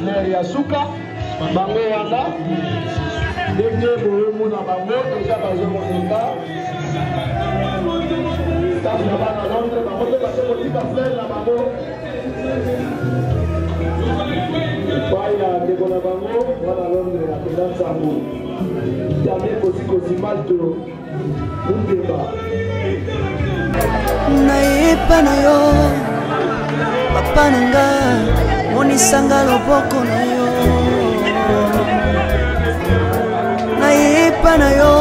maire ya suka bango wana ndenge boyemu na bango deja bazomoneka staff na bana Londres bango mpe base kotika fleur na bango epai ya ndeko na bango wana Londres na penda nsango jamie kosikosi malto mundeba nayepa na yo papa nanga monisanga loboko na yo nayepa na yo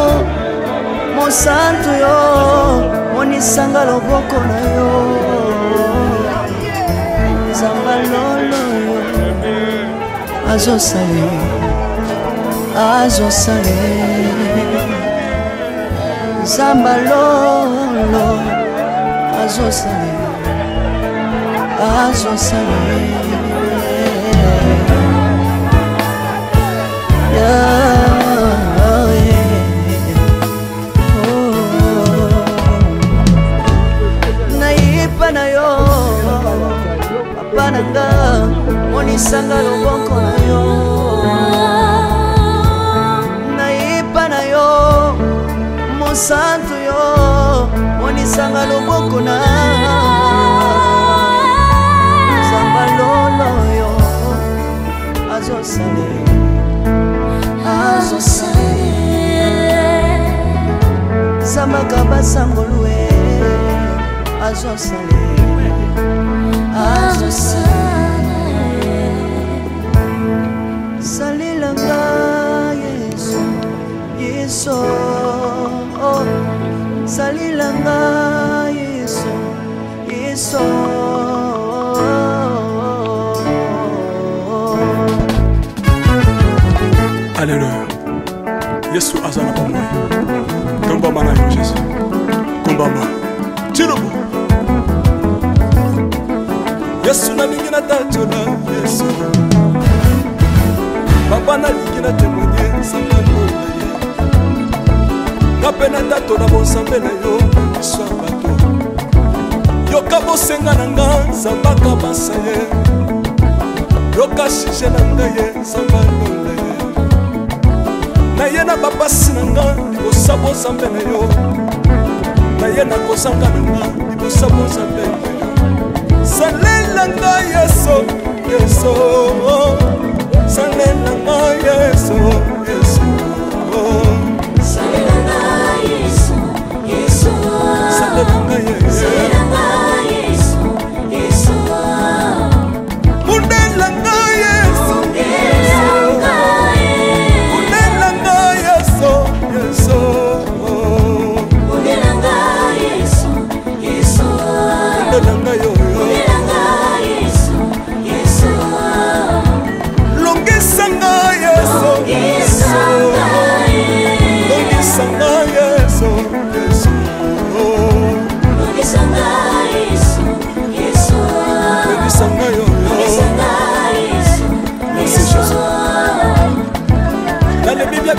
mosantu yo monisanga loboko na yo zamba lolo yo azosale zamba lolo azosale nayepa na yo papa nanga monisanga loboko na yo nayepa na yo mosantu yo monisanga loboko na zamba lolo yo azosale zambaka basangolue azosale salilanga yesu yesu salilanga yesu yesu Alléluia. Yesu azana pamoja. Komba mana yo Yesu. Komba ma. Chirubu. Yesu na lingina tatola Yesu. Papa na lingina temoye sambalo na ye. Kapena tatola bonsambe na yo iswabato. Yoka bosenga nanga sambaka basaye. Yoka shije nanga ye sambalo na ye. Na ye na babasi nanga ikosabo zambe na yo. Na ye na kozanga nanga ikosabo zambe na yo. Salela nga Yesu, Yesu. Salela nga Yesu, Yesu. Salela nga Yesu, Yesu. Salela nga Yesu, Yesu. Mundela nga Yesu, Yesu. Mundela nga Yesu, Yesu. Mundela nga Yesu, Yesu. Mundela nga yo.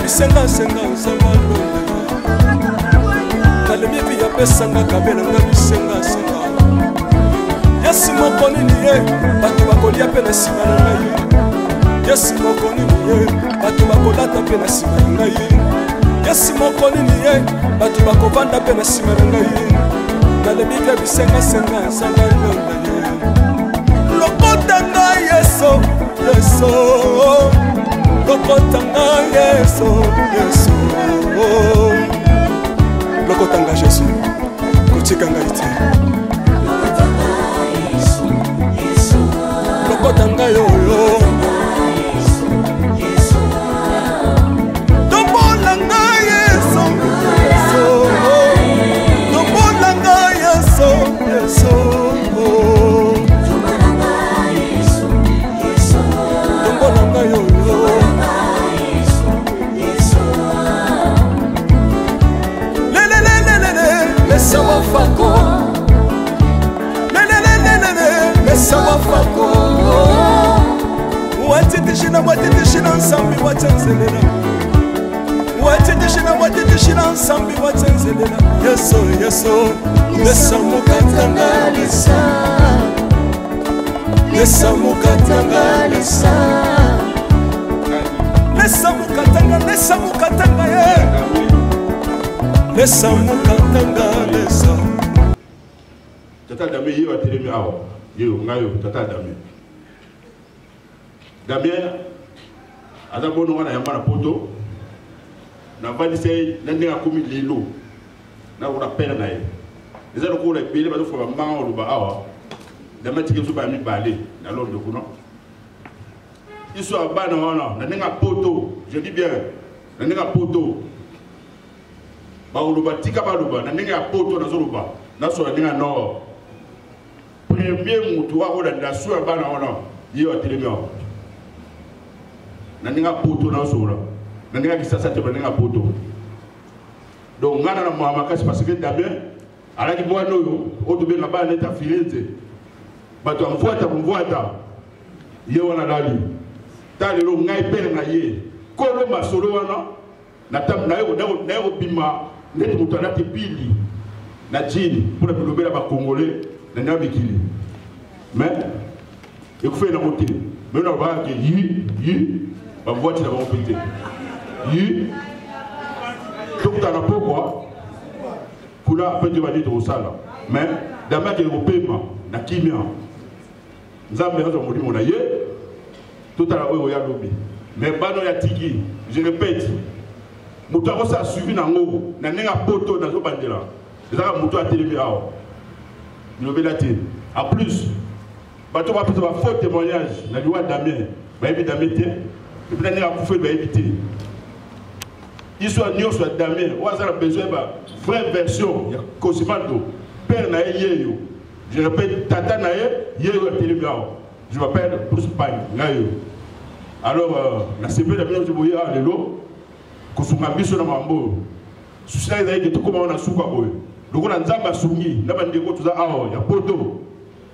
Bisenga senga uzamalo kale bibi ya pesa nga kabela nga bisenga senga Yesu mokoni ni ye bato bakolia pe na sima na ngai Yesu mokoni ni ye bato bakolata pe na sima na ngai Yesu mokoni ni ye bato bakovanda pe na sima na ngai kale bibi ya bisenga senga uzamalo lokota nga Yesu Yesu Lokotanga Yesu, Yesu. Lokotanga Jésus, kuchikanga ite. Lokotanga yoyo. Tombolanga Yesu, Yesu. Tombolanga Yesu, Yesu. Tombolanga yoyo. Laisse-moi fako, laisse-moi fako. Watitishina nsambi watenzelela. Watitishina nsambi watenzelela. Yesu, Yesu, laisse-moi katanga lisa. Laisse-moi katanga lisa. pesa mokatanga lesa tata dame ye wa telemi awa yo ngayo tata dame Damien aza bono wana yamba na poto na vandi sei na ndinga komi lelo na wana pere na ye eza ko la bele ba fo ba manga o ba awa Damien tike so ba mi balé na londo kuno iso abana wana na ndinga poto je dis bien na ndinga poto ba uluba tika ba luba na ndinga poto na zoluba na so na ndinga no premier mutu wa ko da so abana wana ye wa telemi awa Nandinga poto na sura nandinga kisasa te nandinga poto donc ngana na mama kasi parce que Damien ala ki mwana yo oto be ngaba neta filete bato amvuata ye wana dali tali lo ngai pele na ye ko lo masolo wana na tam na yo bima neti mutana te pili na jini pour le bilobela ba congolais na nabikili mais ekufe na moté mais na ba ke yi ba voiture ba opité yi donc dans la pourquoi kuna pete ba dit au sala mais Damien ke opema na kimia nzambe azo molimo na ye tout à l'heure ya lobi mais bano ya tiki je répète mutako sa suivi na ngo na nenga poto na zo bandela ezaka muto a telemi awa lobela te en plus bato ba pete ba faux témoignage na liwa Damien ba ebi Damien te et puis na kufa ba éviter histoire soit Damien ou a besoin ba vraie version ya Cosimanto père na yeyo je répète tata na yeyo telemi awa je m'appelle Bruce Pine ngayo alors la CP Damien je boya lelo kusunga biso na mambo susila ezali ke tokoma na suka boye lokola nzamba sungi na bandeko tuza awa ya poto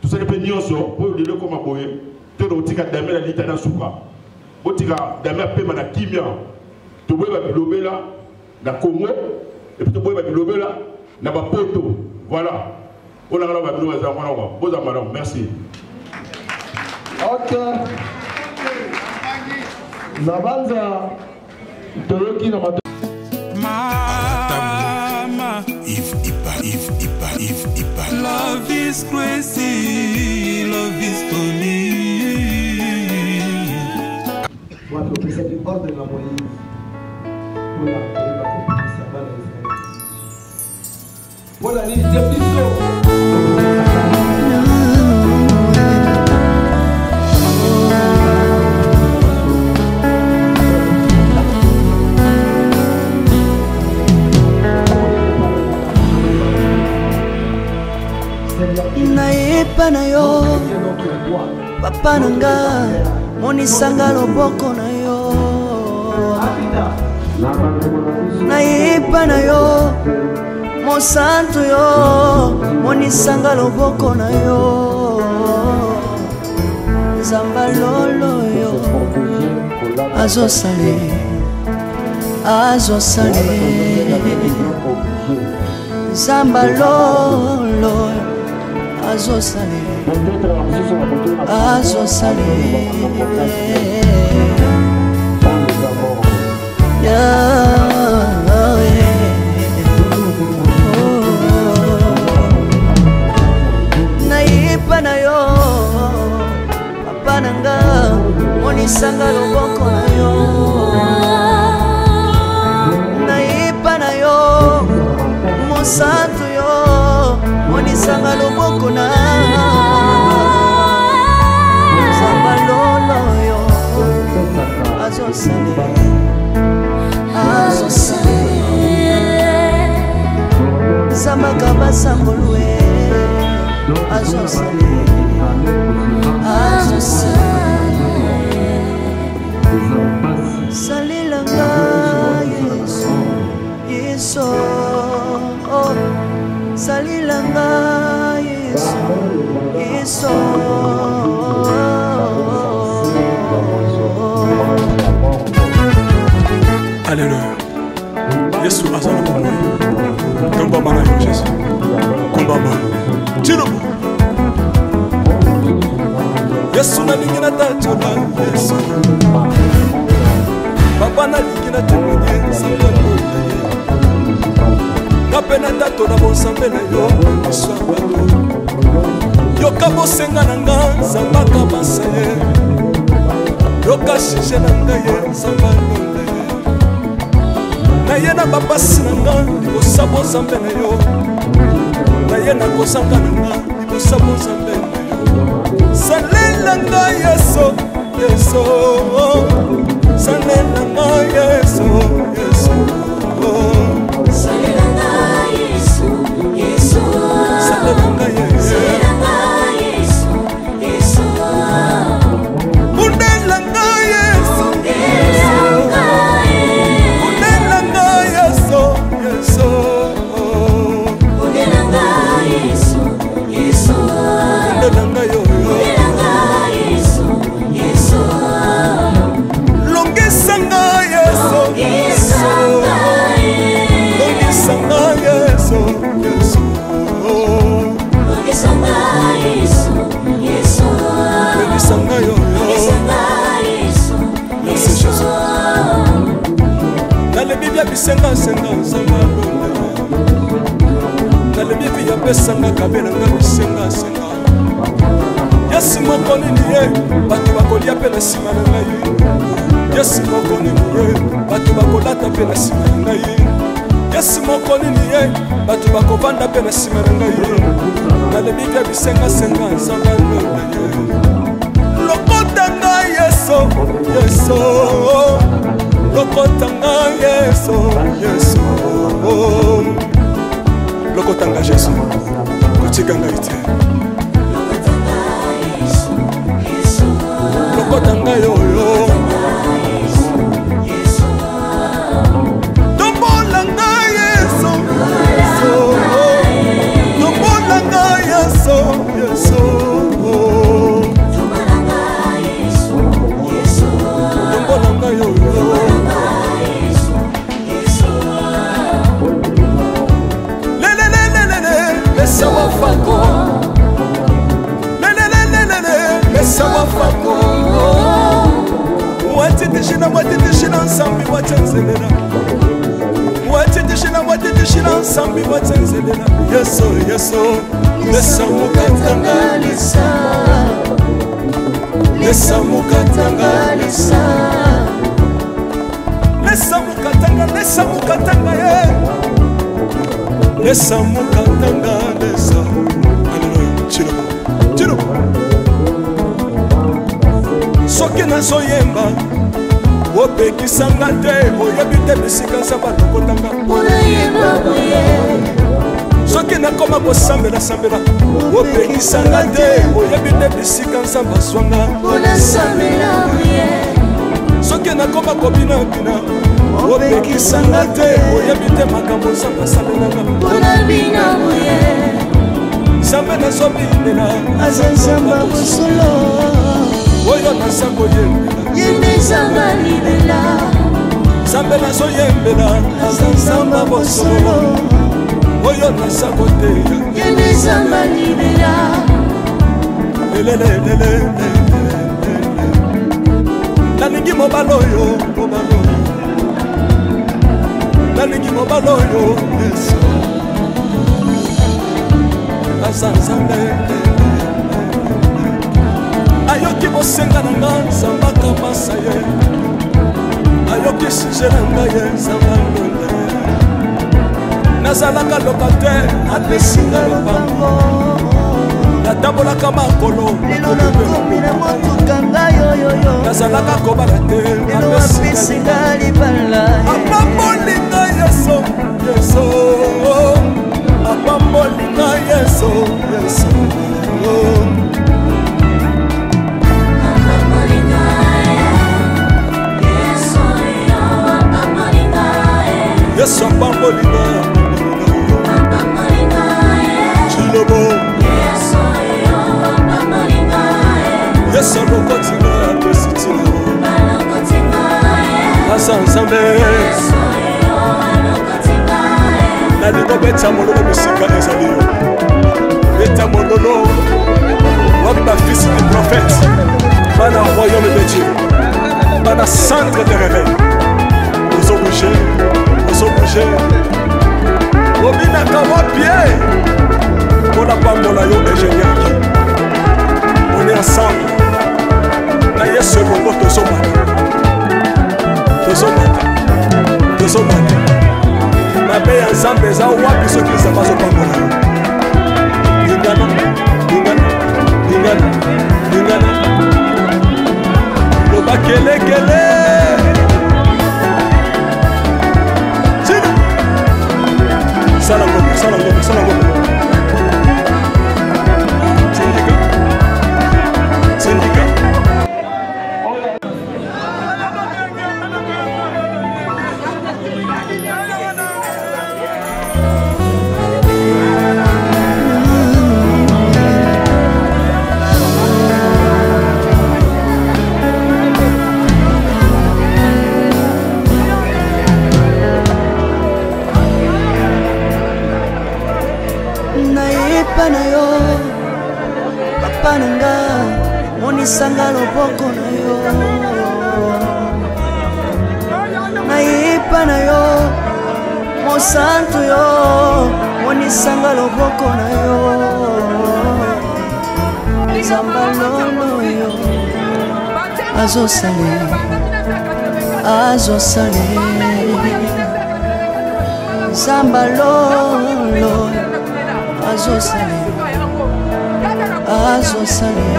tusale pe nyonso po lelo koma boye to tika Damien na litana suka botika Damien pema na kimia to boye ba bilobela na Congo et puis to boye ba bilobela na ba poto voilà on a la ba bilobela za mwana wa boza madame merci ok nabanza toyoki na mato Mama if love is crazy love is funny watu pesa di ordre na Moïse pour la kupisa bana Israeli voilà ni jepiso nayepa na yo papa nanga monisanga loboko na yo nayepa na yo mosantu yo monisanga loboko na yo nzamba lolo yo azosale nzamba lolo azosale nayepa na yo papa nanga monisanga loboko na yo nayepa na yo mosantu yo monisanga loboko na nzamba lolo yo azosale nzambaka basambolwe azosale salelanga yesu salilanga yesu Alléluia Yesu azala pomoi Tomba manga yo Jésus Kumbaba Chirubu Yesu na lingi na tachola Yesu Papa na lingi na tumunye Sambalo nzambe na yo liso ya bato yoka bosenga na nga nzambaka basa ye yoka shije na ngai ye nzamba londa ye na ye na bapasi na nga libosa bozambe na yo na ye na kozanga na nga libosa bozambe na yo salela nga yeso yeso salela nga yeso yeso salela nga yeso yeso salela nga yeso undela nga yeso undela nga yeso yeso undela nga yeso yeso undela nga yo longisanga yeso yeso longisanga yeso yeso longisanga yeso yeso longisanga yo longisanga yeso yeso nalebi bya bisenga senga nzamba londa nalebi bya pesanga kabela nga bisenga senga yesi moko nini ye bato bakolia mpe na nsima na ngai yesi moko nini ye bato bakolata mpe na nsima na ngai yesi moko nini ye bato bakovanda mpe na nsima na ngai nalebi bya bisengasenga nzamba londa ye lokota ngai yeso yeso lokota ngai yeso yeso lokota ngai yeso kotika ngai te lokota ngai oyo tombola ngai yeso tombola ngai yeso yeso tombola ngai oyo lelelelelele lesa wafako lelelelelele lesa wafako watitishina watitishina nsambi watsenzelela watitishina watitishina nsambi watsenzelela yeso yeso lesa mukatanga lesa lesa mukatanga lesa lesa mukatanga lesa mukatanga ye lesa mukatanga lesa haleluya chilo chilo soki nazoyemba opekisanga te oyebi te bisika nzambe alokotanga soki nakoma kosambela opekisanga te oyebi te bisika nzambe azwanga soki nakoma kobinabina opekisanga te oyebi te makambo nzambe asalelanga nzambe nazobinela aza nzamba bosolo oyo naza koyembela yende nzamba libela nzambe nazoyembela aza nzamba bosolo oyo naza koteya yende nzamba libela lelelelele nalingi mobala oyo nalingi mobala oyo yesu aza nzambe ayoki bosenga na nga nzambaka masa ye ayoki suje na nga ye nzamba londa ye nazalaka lokatere apesinga lopango natambolaka makolo lelo nakomi na motuka ngai oyoyo nazalaka kobala te lelo apesinga libala apambolinga yeso yeso apambolinga yeso yeso yesu apambolinga chilobo yesu alokotinga apesitina asa nzambe nalingo beta mololo bisika ezali yo beta mololo wapi bafisi du prophète bana royaume de dieu bana centre de réveil ozobouge obinaka wapie mpona pambola yo ingénieur. On est ensemble na yesu elongo tozomata mabe ya nzambe eza wapi soki nzambe azopambola yo. Lingana loba kelekele sala ngombe sindika na yo papa nanga monisanga loboko na yo naipa na yo mosantu yo monisanga loboko na yo nzamba lolo yo azosale nzamba lolo azosale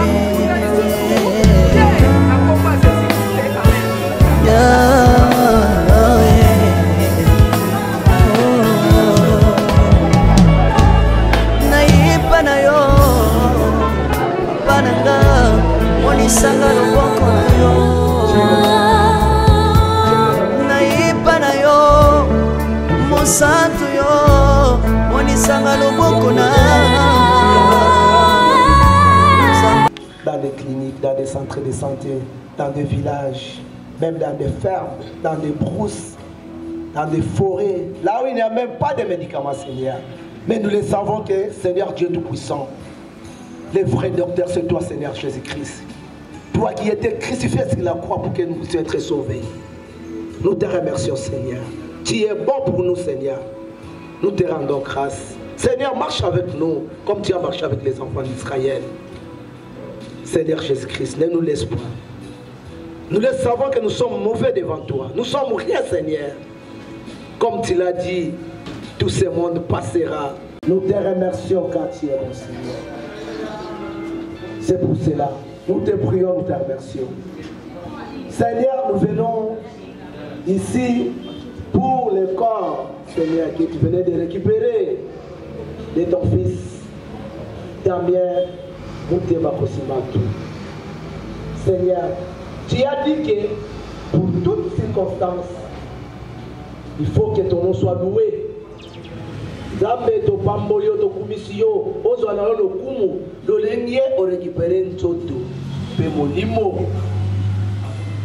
naipa na yo pananga monisanga loboko na yo naipa na yo mosantu yo monisanga loboko na. Dans des cliniques, dans des centres de santé, dans des villages, même dans des fermes, dans des brousses, dans des forêts, là où il n'y a même pas de médicaments, Seigneur. Mais nous le savons que, Seigneur Dieu Tout-Puissant, le vrai docteur, c'est toi, Seigneur Jésus-Christ. Toi qui étais crucifié sur la croix pour que nous puissions être sauvés. Nous te remercions, Seigneur. Tu es bon pour nous, Seigneur. Nous te rendons grâce. Seigneur, marche avec nous, comme tu as marché avec les enfants d'Israël. Seigneur Jésus-Christ, ne nous laisse pas. Nous le savons que nous sommes mauvais devant toi. Nous sommes rien, Seigneur. Comme tu l'as dit, tout ce monde passera. Nous te remercions car tu es bon, Seigneur. C'est pour cela. Nous te prions, nous te remercions. Seigneur, nous venons ici pour le corps, Seigneur, que tu venais de récupérer de ton fils, Damien Moutébakosimatu. Seigneur, tu as dit que pour toutes circonstances, il faut que ton nom soit loué. Zambe to pamboyo to kumisio, ozo na lo kumu, lo lenye o récupérer nzoto, pe molimo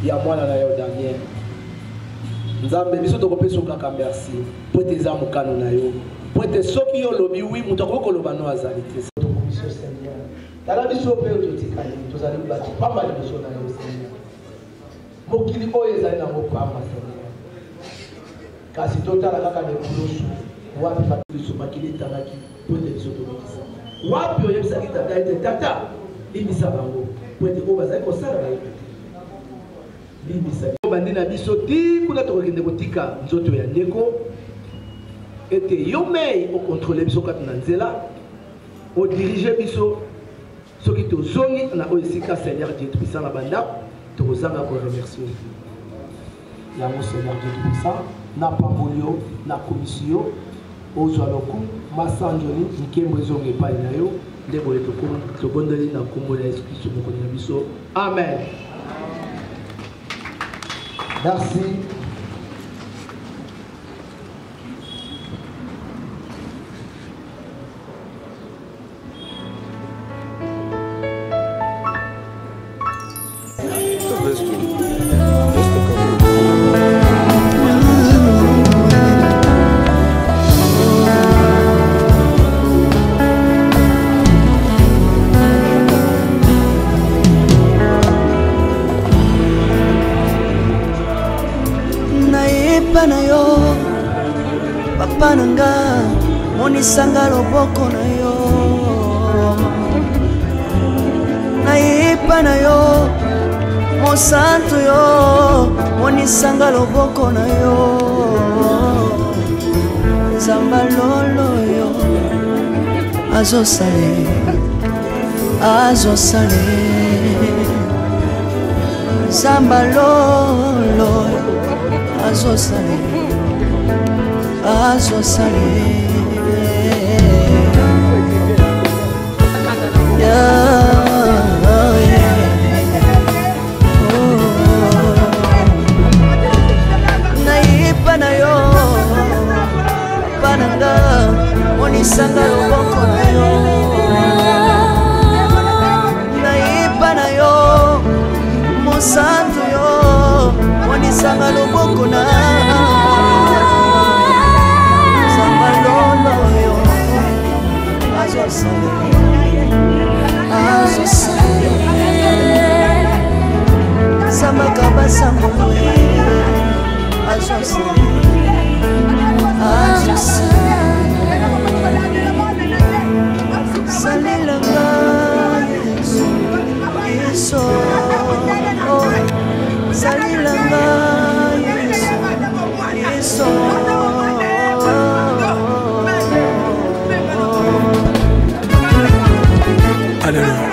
ya mwana na yo Damien. Nzambe biso to kopesa kaka merci. Po te za mukano na yo. Po te soki yo lobi wi mutako ko loba no azali te. To komisio Seigneur. Dala biso pe to tikali to zali bati pamba biso na yo Seigneur. Mokili oyo ezali na mopamba Seigneur. Kasi totala kaka ne kulosu. Wapi biso makili tanaki po te biso to komisa. Wapi oyo bisaki tata ete tata ibisa bango. Po te ko bazali ko sala ba yo. Bandina biso ti kuna tokende kotika nzoto ya ndeko ete yo mei o contrôler biso kati na nzela o diriger biso soki tozongi na oyo esika Seigneur Dieu Tout-Puissant na bandako tokozanga ko remercier yango Seigneur Dieu Tout-Puissant na pambolio na komisio ozwa loku masanjoni nkembo ezonga epai na yo nde boye tokondeli na nkombo ya Yesu Kristo mokonzi na biso amen. Merci. Papa nanga monisanga loboko na yo naipa na yo mosantu yo monisanga loboko na yo zamba lolo yo azosale zamba lolo azosale naipa na yo pananga monisanga loboko na yo naipa na yo mosantu yo monisanga loboko na zamba lolo yo azosale Samakaba samwe azosale salilanga Yesu salilanga Yesu Alléluia.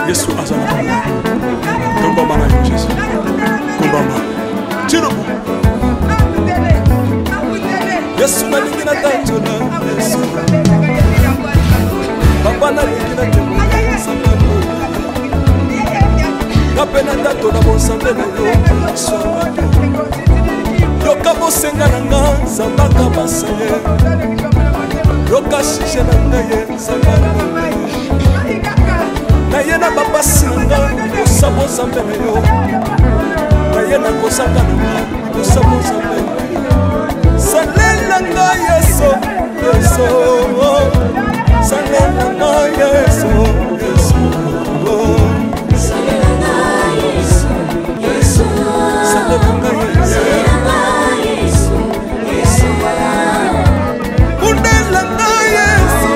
Yesu azana komba mana Yesu komba mana tiro Yesu na lingina tanjona Yesu papa na lingina tembo sambalo kapena tato na bonsambe na yo Yesu yoka bosenga na nga zambaka basaye yoka shishe na nga ye sambalo naye na bapasi na nga kosabo zambe na yo naye na kozanga na nga kosabo zambe salela nga Yesu Yesu salela nga Yesu Yesu salela nga Yesu Yesu salela nga Yesu Yesu undela nga Yesu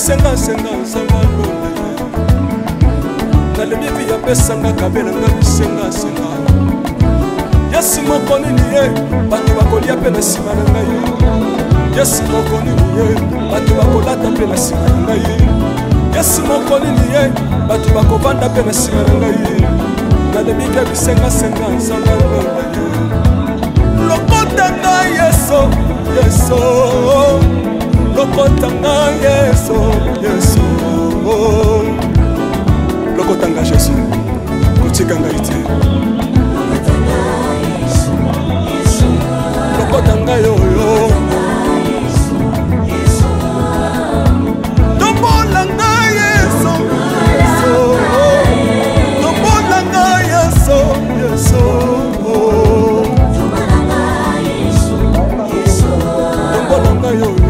bisenga senga sangalo nale bibi ya pesanga kabela nga bisenga senga Yesu mokoni ni ye bato bakolia pe na sima na ngai Yesu mokoni ni ye bato bakolata pe na sima na ngai Yesu mokoni ni ye bato bakovanda pe na sima na ngai nale bibi ya bisenga senga sangalo lokota ngai Yesu Yesu lokotanga Yesu Yesu lokotanga Yesu kotikanga ite lokotanga yoyo tombolanga Yesu tombolanga Yesu Yesu tombolanga yoyo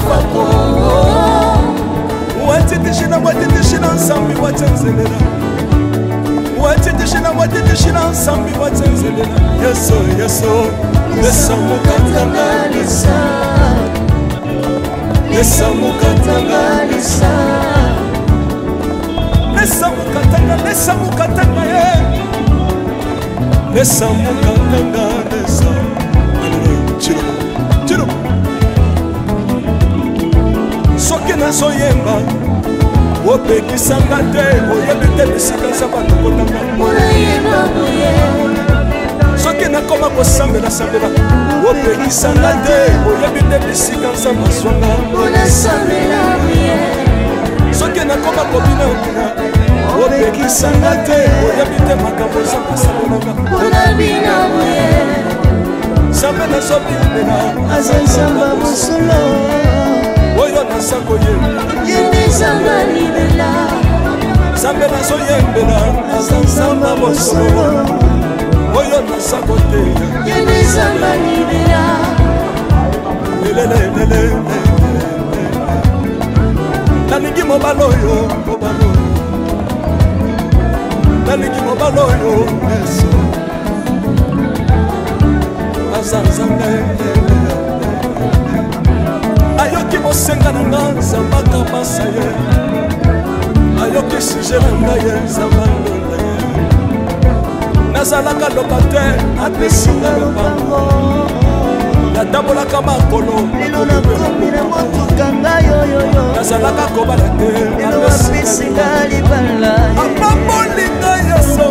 Fako watitishina nsambi watenzelela watitishina nsambi watenzelela Yesu Yesu Yesu mukatangalisa Yesu mukatangalisa Yesu mukatangalisa Yesu mukatangalisa Chiro soki nazoyemba opekisanga te oyebi te bisika za bato kotanga soki nakoma sambela sambela opekisanga te oyebi nde bisika nzambe azwanga soki nakoma kobina okina opekisanga te oyebi te makambo nzambe asalelanga nzambe nazobimela azazamba mosolo oyo naza koyemba nzambe nazoyembela azazamba mosolo oyo naza koteya nalingi mobala oyo nalingi mobala oyo yesu aza nzambe ayoki mosenga na nga nzambe akamasa ye ayoki suje na ngai ye nzambe alonda ye nazalaka lokater apesinga lopango natambolaka makolo lelo nakomi na motuka ngai oyoyo nazalaka kobala te lelo apesinga libala apambolinga yeso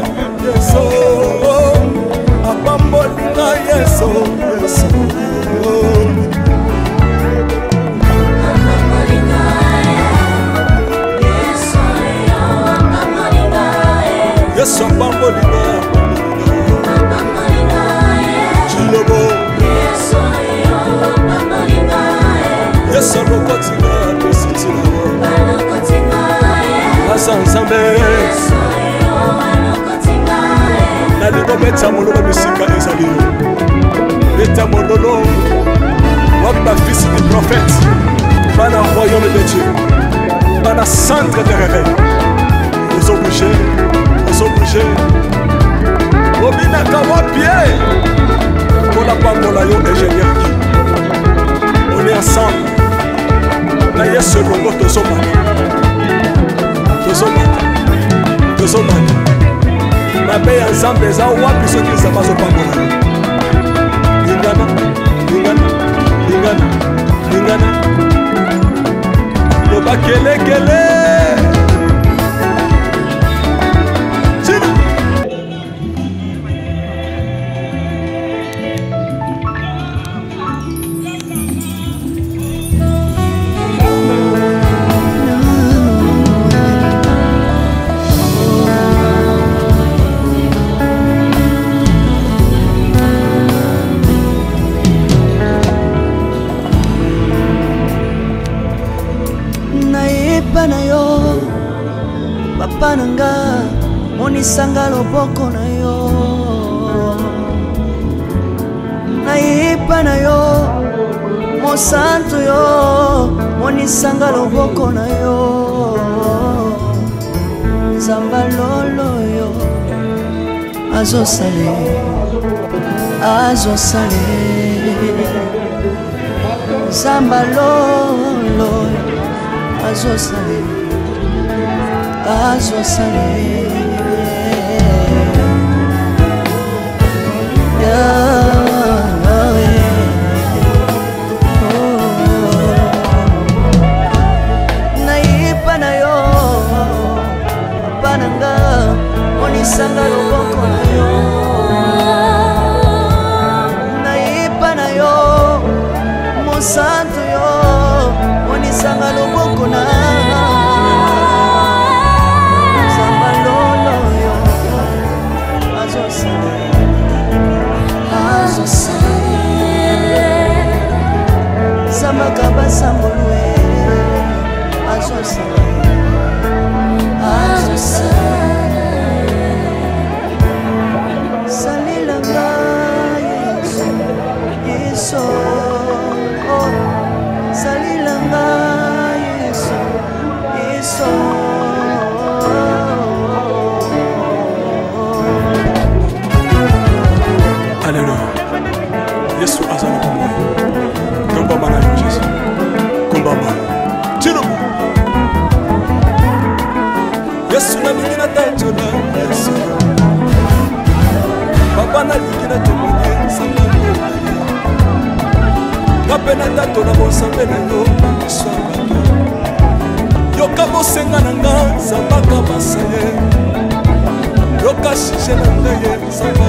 yeso apambolinga yeso yeso yesu apambolinga chilobo yesu alokotinga apesitinao asa nzambe nalingo beta mololo bisika ezali beta mololo wapi bafisi du prophète bana royaume de dieu bana centre de réveil ozobouge obinaka wapie mpona pambola yo ingénieur ki on est ensemble na yesu elongo tozomata mabe ya nzambe eza wapi soki nzambe azopambola lingana loba kelekele papa nanga monisanga loboko na yo nayepa na yo mosantu yo monisanga loboko na yo nzamba lolo yo azosale nzamba lolo azosale nayipa na yo papa nanga monisanga loboko na yo nayipa na yo mosantu yo monisanga loboko na Samakaba sambolwe azosale salilanga yeso salilanga yeso Alléluia. Yesu azana kumwe. Komba mana yo Jésus. Komba mana. Tino. Yesu na mikina tanjola. Yesu. Papa na mikina tomonye samba. Kapena tato na bonsambe na yo. Samba. Yoka bosenga na nga samba basaye. Yoka shije na nga ye samba.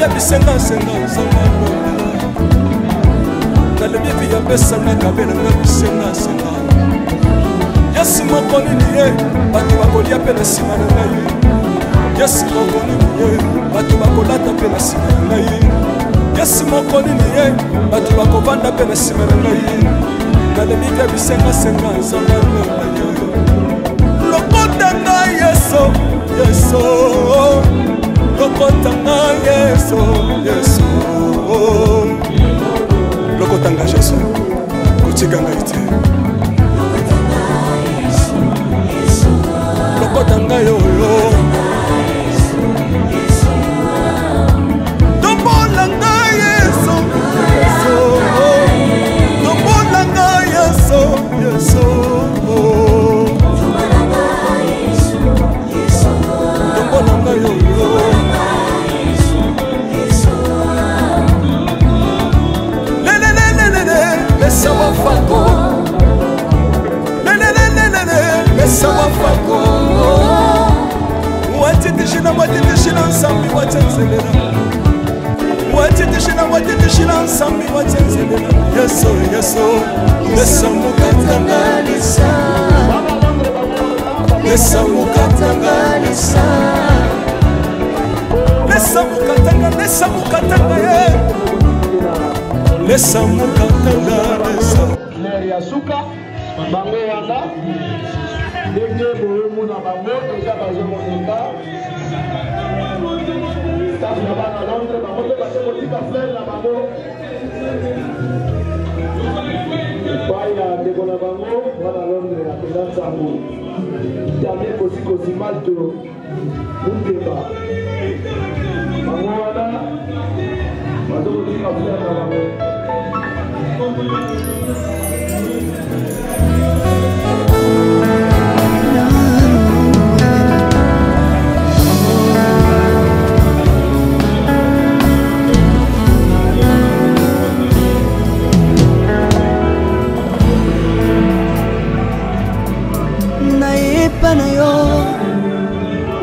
via bisenga senga nzamba nalobi via pesanga kabela nga bisenga senga Yesu moko nini ye bato bakolia mpe na nsima na ngai Yesu moko nini ye bato bakolata mpe na nsima na ngai Yesu moko nini ye bato bakovanda mpe na nsima na ngai nalobi via bisenga senga nzamba lokota ngai Yesu Yesu lokota ngai Yesu Yesu lokota ngai Yesu kotika ngai te lokota ngai oyo tombola ngai Yesu Yesu tombola ngai Yesu Yesu tombola ngai oyo Mesa wafako Mesa wafako Watitishina nsambi watenzelela Watitishina nsambi watenzelela Yeso Yeso Mesa mukatanga lisa Mesa mukatanga lisa Mesa mukatanga ye Lesa mukatanga lesa Claire Yasuka bango yanga ndenge boyemu na bango deja bazomoneka staff na bana Londres bango mpe base kotika fleur na bango epai ya ndeko na bango wana Londres apenda nsango tami kosikosi malto mundeba bango wana bazokotika fleur na bango Naipa na yo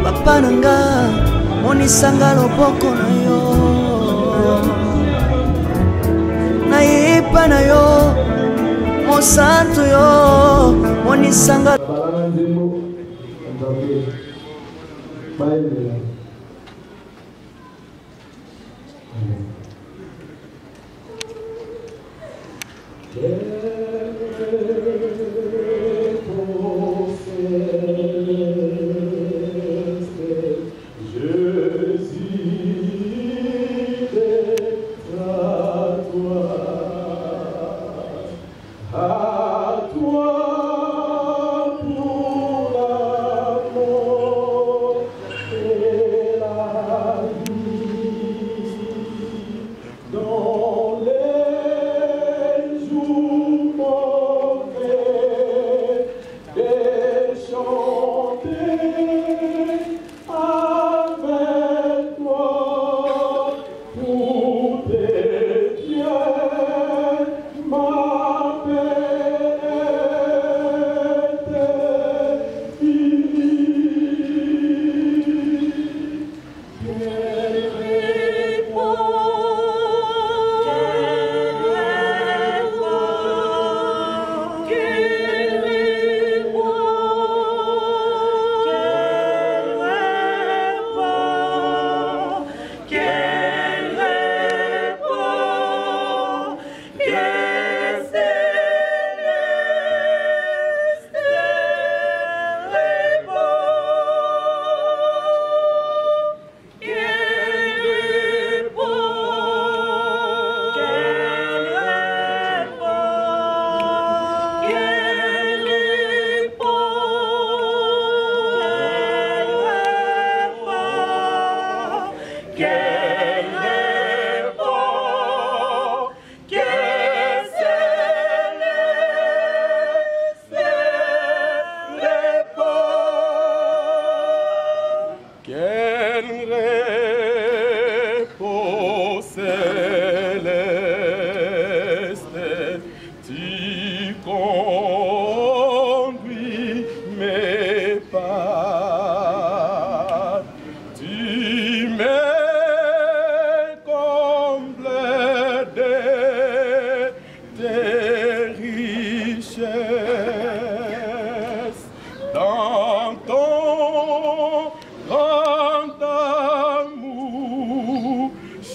papa nanga monisanga loboko na yo Naipa na yo mosantu yo monisanga balana nzembo nzambe bayelela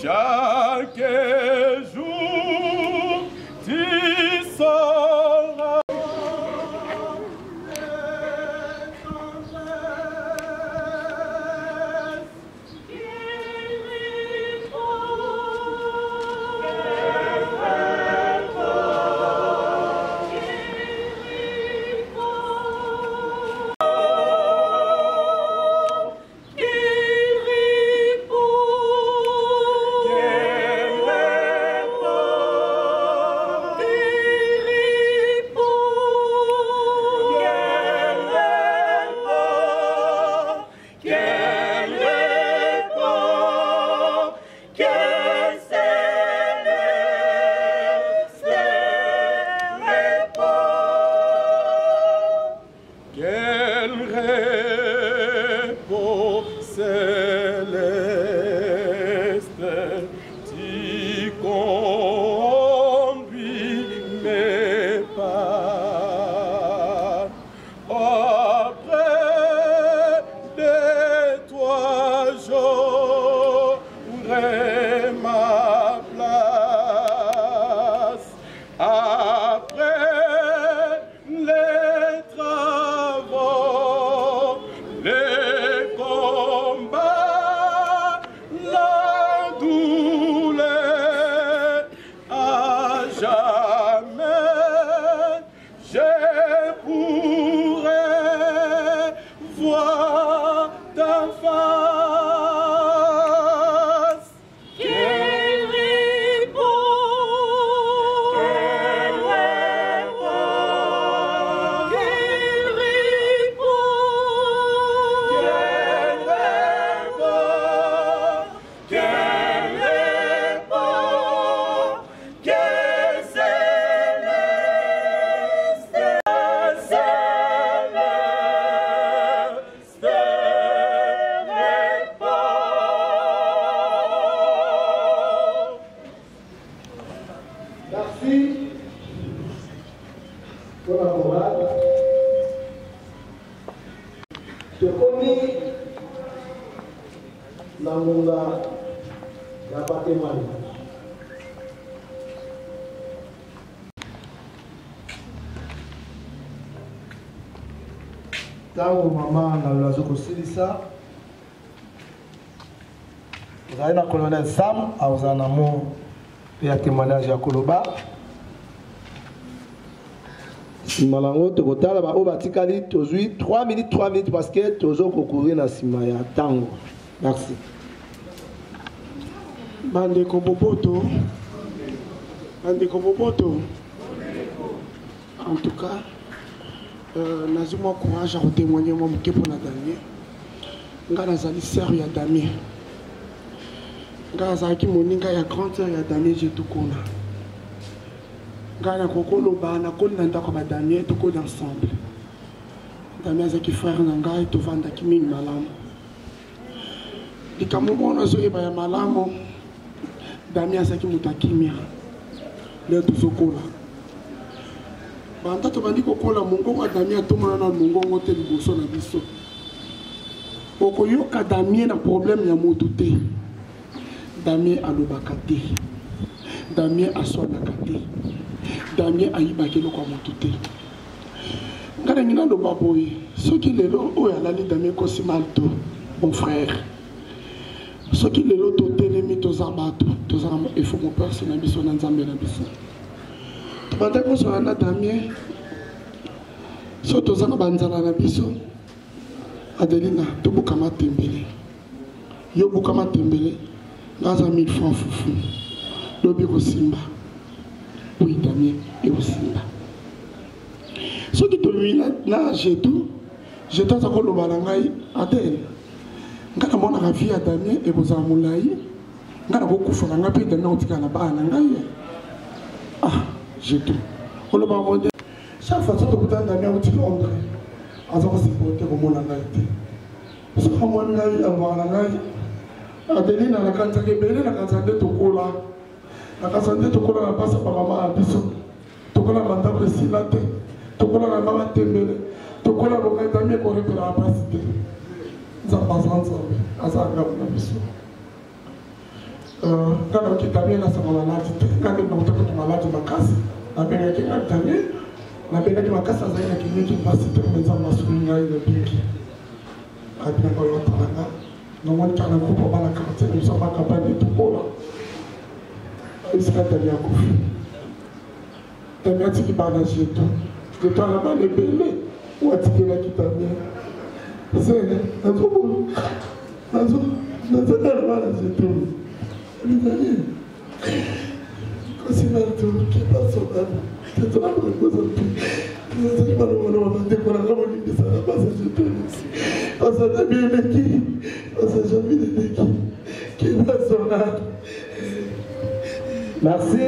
chaque jour tu sauras. Tango maman na lazo kosilisa ozali na colonel Sam aza na mo ya témoignage ya koloba sima lango tokotala ba o batikali tozwi 3 minutes parce que tozo kokouri na sima ya tango. Merci. Bandeko Boboto, en tout cas, j'ai mon courage à témoigner mon pour la Damien. J'ai sœur ya Damien. J'ai moninga ya grande sœur ya Damien, j'ai tout connu. J'ai kokolo ba na koli nanda ko ba Damien tout ko ensemble. Damien zaki frère nanga to vanda ki mingi malamu. Dikamomo na zo eba ya malamu. Damien zaki mutakimia. Le tout sokola. Banda to bandi kokola mongongo Damien to mona na mongongo te liboso na biso. Okoyoka Damien na problème ya moto te. Damien alobaka te. Damien asonaka te. Damien ayibaki loko moto te. Ngana ngina lo baboy. Soki lelo oyo alali Damien kosi malto, mon frère. Soki lelo to telemi to zabato, to zama il faut mon père c'est na biso na nzambe na biso. Banda ko so na Damien. So to zama banzala na biso. Adelina to bukama tembele. Yo bukama tembele. Ngaza 1000 francs fufu. Lobi ko simba. Oui, Damien et aussi là. Ce qui te lui là, j'ai tout. J'ai tout à le balangaï. Adèle. Quand on a vie à Damien et vous en moulay. Quand on a beaucoup fait un peu de notes à la barre. Ah, j'ai tout. On le balangaï. Chaque fois que tu as Damien au Londres, on va se porter au moulay. Parce que moi, je vais balangaï. Adeline a la canne qui est belle, la canne de Tokola. La casante tokola na pasa pa mama abiso tokola mandabo silate tokola na mama tembele tokola boka Damien ko repera pasite za bazanza azaga na biso Quand on est bien, ça va malade. Quand on est malade, on va casser. La peine qui est bien, la peine qui va casser, ça va être qui passe tout le monde va souligner le bien qui. Après, on va l'entendre. Nous, on a un groupe à la quartier, nous sommes en campagne de tout pour là. Et c'est là que tu as confié. Tu as bien dit qu'il parle de tout. Que toi là-bas, les bébés, ou as-tu là qui t'a bien? C'est un peu bon. Un peu bon. Un peu normal, c'est tout. Quand c'est mal tout, qui passe au mal, c'est toi qui me pose un peu. C'est pas le moment où on va décoller la monnaie de ça, là-bas, c'est tout. On s'en a bien l'équipe. On s'en a bien l'équipe. Qui passe au mal. Merci.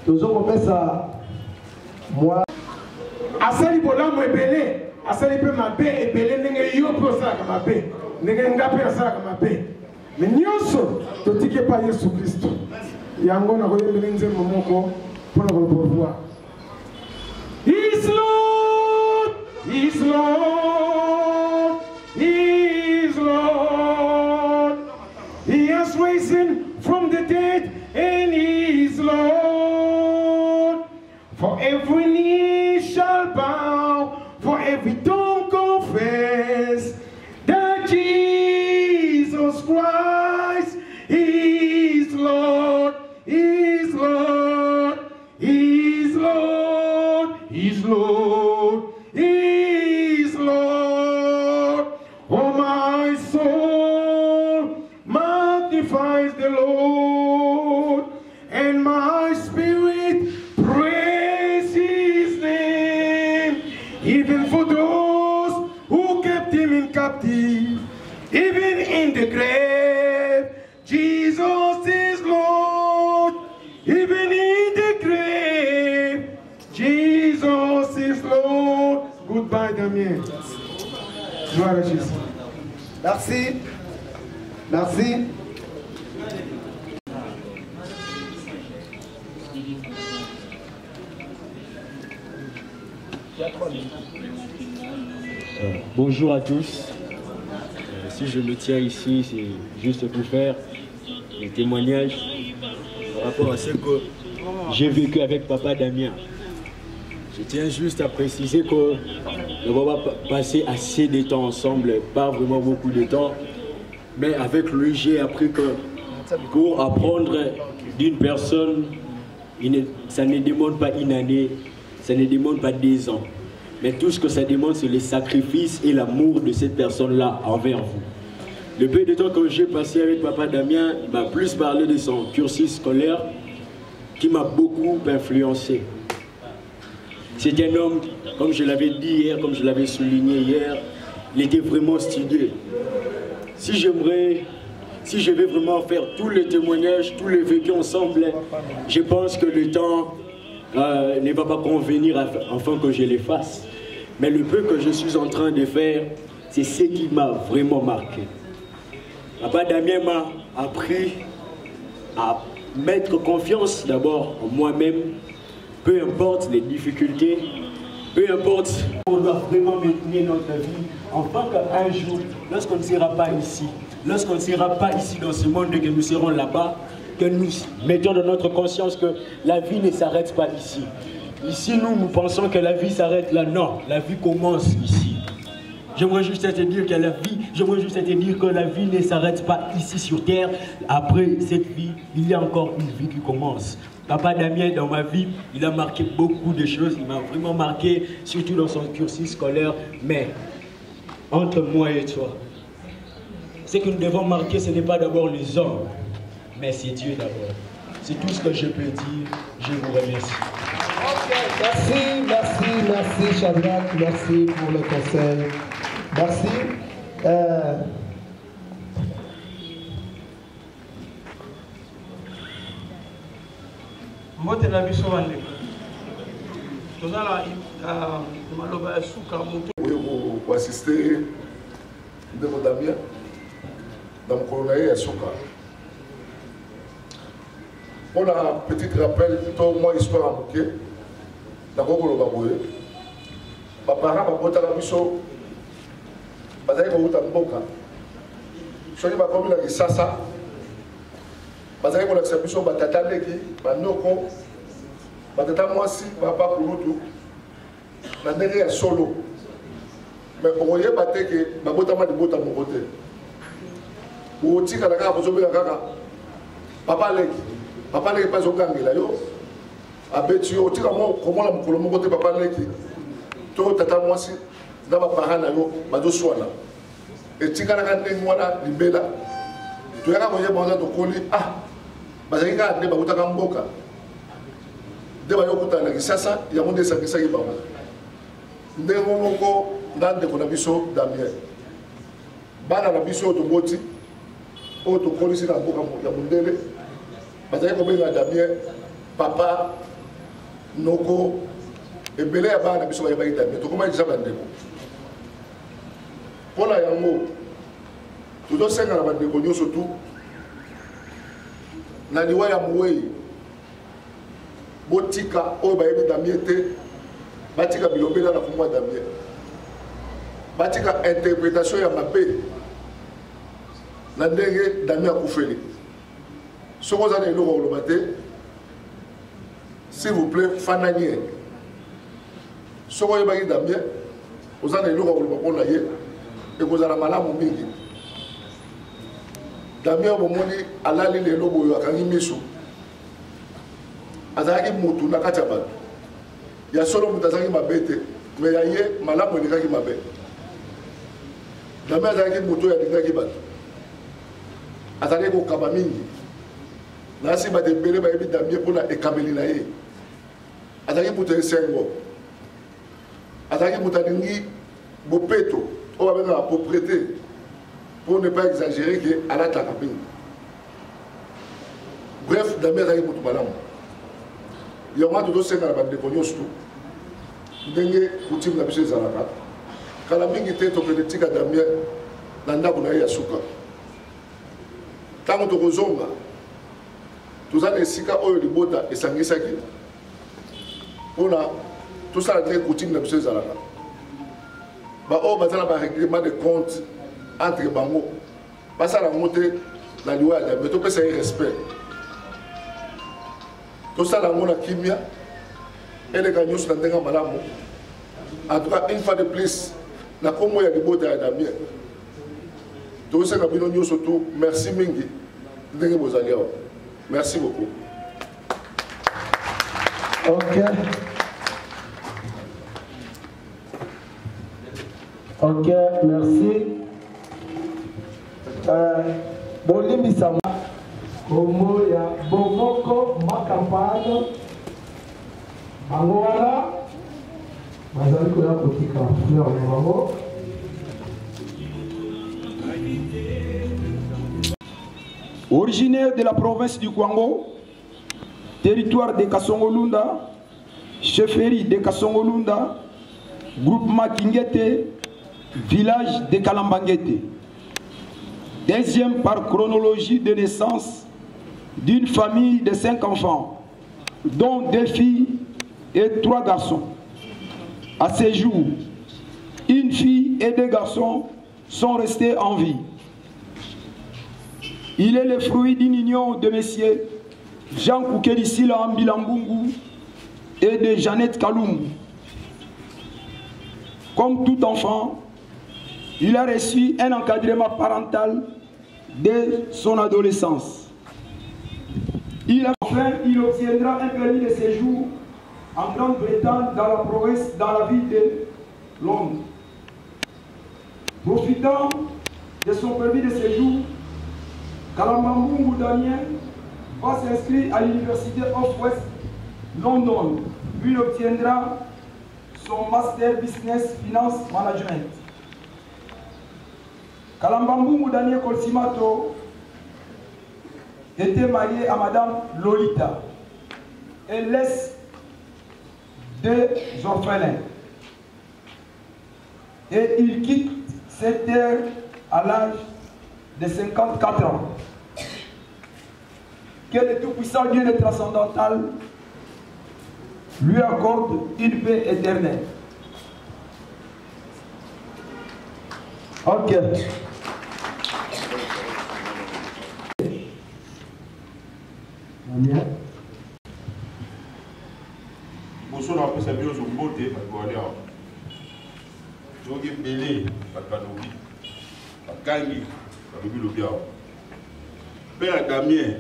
Nous avons fait ça. Moi. Asali bola mo ebele, asali pe mabe ebele ndenge yo pe osala ka mabe, ndenge nga pe osala ka mabe. Mais nyonso totike pa Yesu Kristo. Yango na koyembele nzembo moko mpona kolobovwa. He is Lord, He is Lord, He is Lord. He has risen from the dead and He is Lord. For every knee shall bow, for every tongue confess that Jesus Christ is Lord, is Lord, is Lord, is Lord, is Lord. Oh, my soul magnifies the Lord, and my spirit praise His name, even for those who kept Him in captivity, even in the grave. Jesus is Lord, even in the grave. Jesus is Lord. Goodbye, Damien. Gloire à Jésus. Merci. Merci. Bonjour à tous. Si je me tiens ici, c'est juste pour faire des témoignages par rapport à ce que j'ai vécu avec Papa Damien. Je tiens juste à préciser que nous avons passé assez de temps ensemble, pas vraiment beaucoup de temps, mais avec lui, j'ai appris que pour apprendre d'une personne, ça ne demande pas une année, ça ne demande pas 10 ans. Mais tout ce que ça demande, c'est le sacrifice et l'amour de cette personne-là envers vous. Le peu de temps que j'ai passé avec Papa Damien, il m'a plus parlé de son cursus scolaire qui m'a beaucoup influencé. C'est un homme, comme je l'avais dit hier, comme je l'avais souligné hier, il était vraiment studieux. Si je vais vraiment faire tous les témoignages, tous les vécus ensemble, je pense que le temps ne va pas convenir afin que je les fasse. Mais le peu que je suis en train de faire, c'est ce qui m'a vraiment marqué. Papa Damien m'a appris à mettre confiance d'abord en moi-même, peu importe les difficultés, peu importe, on doit vraiment maintenir notre vie, afin qu'un jour, lorsqu'on ne sera pas ici, lorsqu'on ne sera pas ici dans ce monde et que nous serons là-bas, que nous mettions dans notre conscience que la vie ne s'arrête pas ici. Ici, nous pensons que la vie s'arrête là. Non, la vie commence ici. J'aimerais juste te dire que la vie ne s'arrête pas ici sur terre. Après cette vie, il y a encore une vie qui commence. Papa Damien, dans ma vie, il a marqué beaucoup de choses. Il m'a vraiment marqué, surtout dans son cursus scolaire. Mais, entre moi et toi, ce que nous devons marquer, ce n'est pas d'abord les hommes, mais c'est Dieu d'abord. C'est tout ce que je peux dire. Je vous remercie. Merci Shadrach, merci pour le conseil. Merci. Mbote na biso bandeko tozala maloba ya suka moto oyo koassiste ndeko Damien na mokolo na ye ya suka mpona petit rappel to mwa histoire ya moke nakoki koloba boye baparent babotaka biso bazali kouta mboka soki bakomi na kisasa bazali kolakisa biso batata ndeki banoko batata mwasi bapa kulutu na ndenge ya solo mais okoyeba te ke babotama libota moko te otikala kaka kozobenga kaka papa leki mpe azogangela yo abeti yo otika komona mokolo moko te papa leki to tata mwasi na baparent na yo bazoswana etikalaka ndenge wana libela toyaka koyeba oza tokoli bazalaki kaka nde bakutaka mboka nde bayokutana na kisasa yango nde esangisaki bango ndenge moko na ndeko na biso Damien bana na biso oyo toboti oyo tokolisi na mboka ya mondele bazalaki kobenga Damien papa noko ebele ya bana na biso bayebaki Damien tokomaki deja bandeko mpona yango tozosenga na bandeko nyonso tu na liwa ya mowei botika oyo bayebi Damien te batika bilobela na komwa Damien batika interprétation ya mabe na ndenge Damien akufeli soki oza na eloko koloba te s'il vous plaît fananie soki oyebaki Damien oza na eloko koloba mpona ye ekozala malamu mingi Damien bomoni alali lelo boyo akangi miso azalaki mutu na kati ya bato ya solo mutu azalaki mabe te me ya ye malamu elekaki mabe Damien azalaki mutu oyo alingaki bato azalaki kokaba mingi nasi bato ebele bayebi Damien mpona ekameli na ye azalaki mutu esengo azalaki mutu alingi bopeto oyo babengaka propreté pour ne pas exagérer que alataka mingi bref Damien azalaki mutu malamu yango tozosenga na bandeko nyonso tu ndenge kutime na biso ezalaka kala mingi te tokende tika Damien na ndako na ye ya suka ntango tokozonga toza na esika oyo libota esangisaki mpona tosala ndenge kutime na biso ezalaka baoyo baza na barèglement de compte entre bango basala yango te na liwa ya Damien topesa ye respect tosala yango na kimia eleka nyonso na ndenge malamu en tout cas une fois de plus na kombo ya libota ya Damien tosenga bino nyonso tu merci mingi ndenge bozali awa merci beaucoup. Ok, merci. Bolimbisa Komo ya Bomoko Makapano bango wana bazali koya kotika fleur na bango. Originaire de la province du Kwango, territoire de Kasongolunda, chefferie de Kasongolunda, groupement Kingete, village de Kalambangete. Deuxième par chronologie de naissance d'une famille de 5 enfants, dont 2 filles et 3 garçons. À ce jour, une fille et 2 garçons sont restés en vie. Il est le fruit d'une union de messieurs Jean Koukelisila Ambilambungu et de Jeannette Kalumbu. Comme tout enfant, il a reçu un encadrement parental dès son adolescence. Enfin, il obtiendra un permis de séjour en Grande-Bretagne dans la province, dans la ville de Londres. Profitant de son permis de séjour, Kalambambungu Damien va s'inscrire à l'université of West London, puis il obtiendra son master business finance management. Kalambambungu Daniel Kolsimato était marié à Madame Lolita. Elle laisse 2 orphelins. Et il quitte cette terre à l'âge de 54 ans. Que le tout-puissant Dieu le transcendantal lui accorde une paix éternelle. Ok. kopesa biso mbote bato bale awa soki ebele bato balobi bakangi balobi lobi awa père ya Damien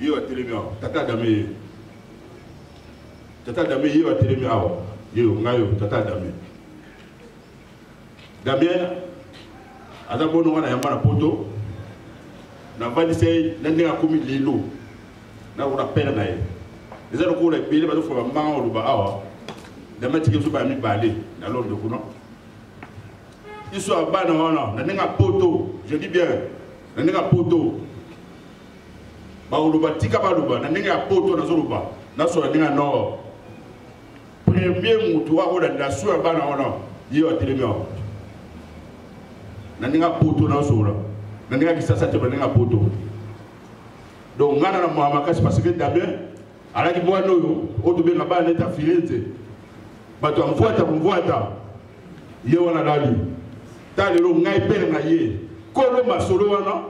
ye atelemi awa tata Damien ye atelemi awa ye ngayo tata Damien aza bono wana yamba na poto na vandise na ndenge akomi lelo na kuna père na ye eza lokola ebele bazofola mbanga oloba awa Damien tiki biso bamibale na londo kuna iso abana wana na ndenge poto je dis bien na ndenge poto baoloba tika baloba na ndenge poto nazoloba nasola ndenge nord premier mutu wakolanda so ya bana wana ye atelemi awa na ndenge poto nasola na ndenge kisasa te na ndenge poto donc ngana na mwa makasi parce que Damien alaki mwana oyo otobenga bana neta firenze bato amvuata ye wana lali ta lelo ngai pere na ye kolo masolo wana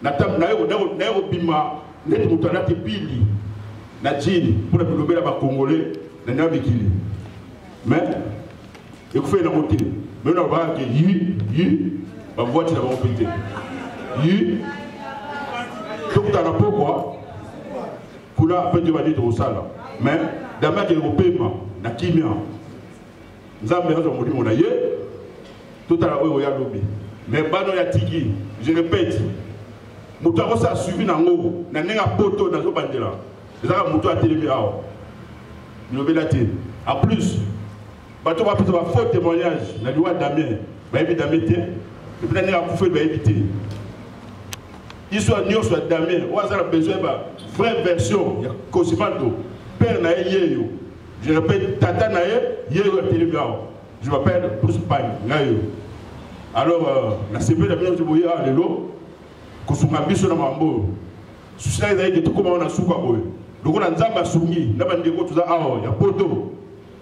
na tam na yo bima neti mutu alati pili na jini pour na bilobela ba congolais na nabikili mais ekufe na mote mais na ba ke yi ba voiture na ba pete yi donc ta na pourquoi kula pete ba dit au sala mais Damien ke opema na kimia nzambe azo modimo na ye tout à l'heure ya lobi mais bano ya tiki je répète mutu akosa suivi nango na ndenge poto nazo bandela ezaka mutu atelemi awa bilobela te en plus bato bapesa ba faux témoignage na liwa Damien bayebi Damien te epi na ndenge akufe bayebi te histoire nyonso ya Damien oyo aza na besoin ba vraie version ya Cosimanto père na ye yeyo je répète tata na ye yeyo atelemi awa je m'appelle Bruce Pine ngayo alors la CP de bien boye a lelo kosunga biso na mambo susila ezali ke tokoma wana suka boye lokola nzambe asungi na bandeko tuza awa ya poto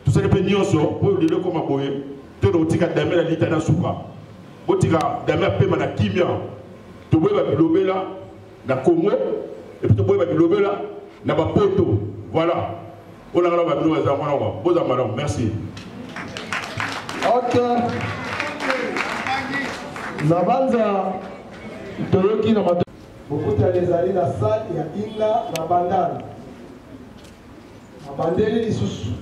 tosali mpe nyonso oyo lelo ekoma boye to tokotika Damien na lita na suka botika Damien apema na kimia toboyeba bilobela na Congo epuis toboyeba bilobela na bapoto voilà on a la babilo eza mwana kwa boza madame merci. Ok. Nabanza toyoki na mato. Bokuta lezali na salle ya Inga na Bandana. Na bandeli lisusu.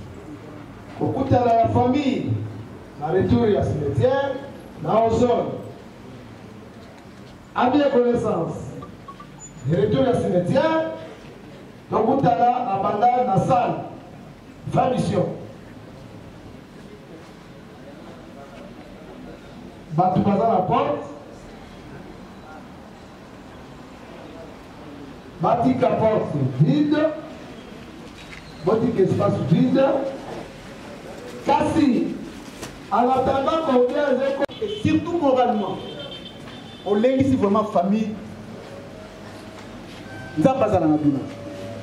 Bokuta la famille na retour ya cimetière na ozone. A bien connaissance. De retour ya cimetière. Bokuta la Bandana na salle. Fin mission. Batou baza la porte. Batika porte vide. Batika espace vide. Kasi, en attendant qu'on vienne, et surtout moralement, on l'est vraiment famille. Nous avons pas à la Nabina.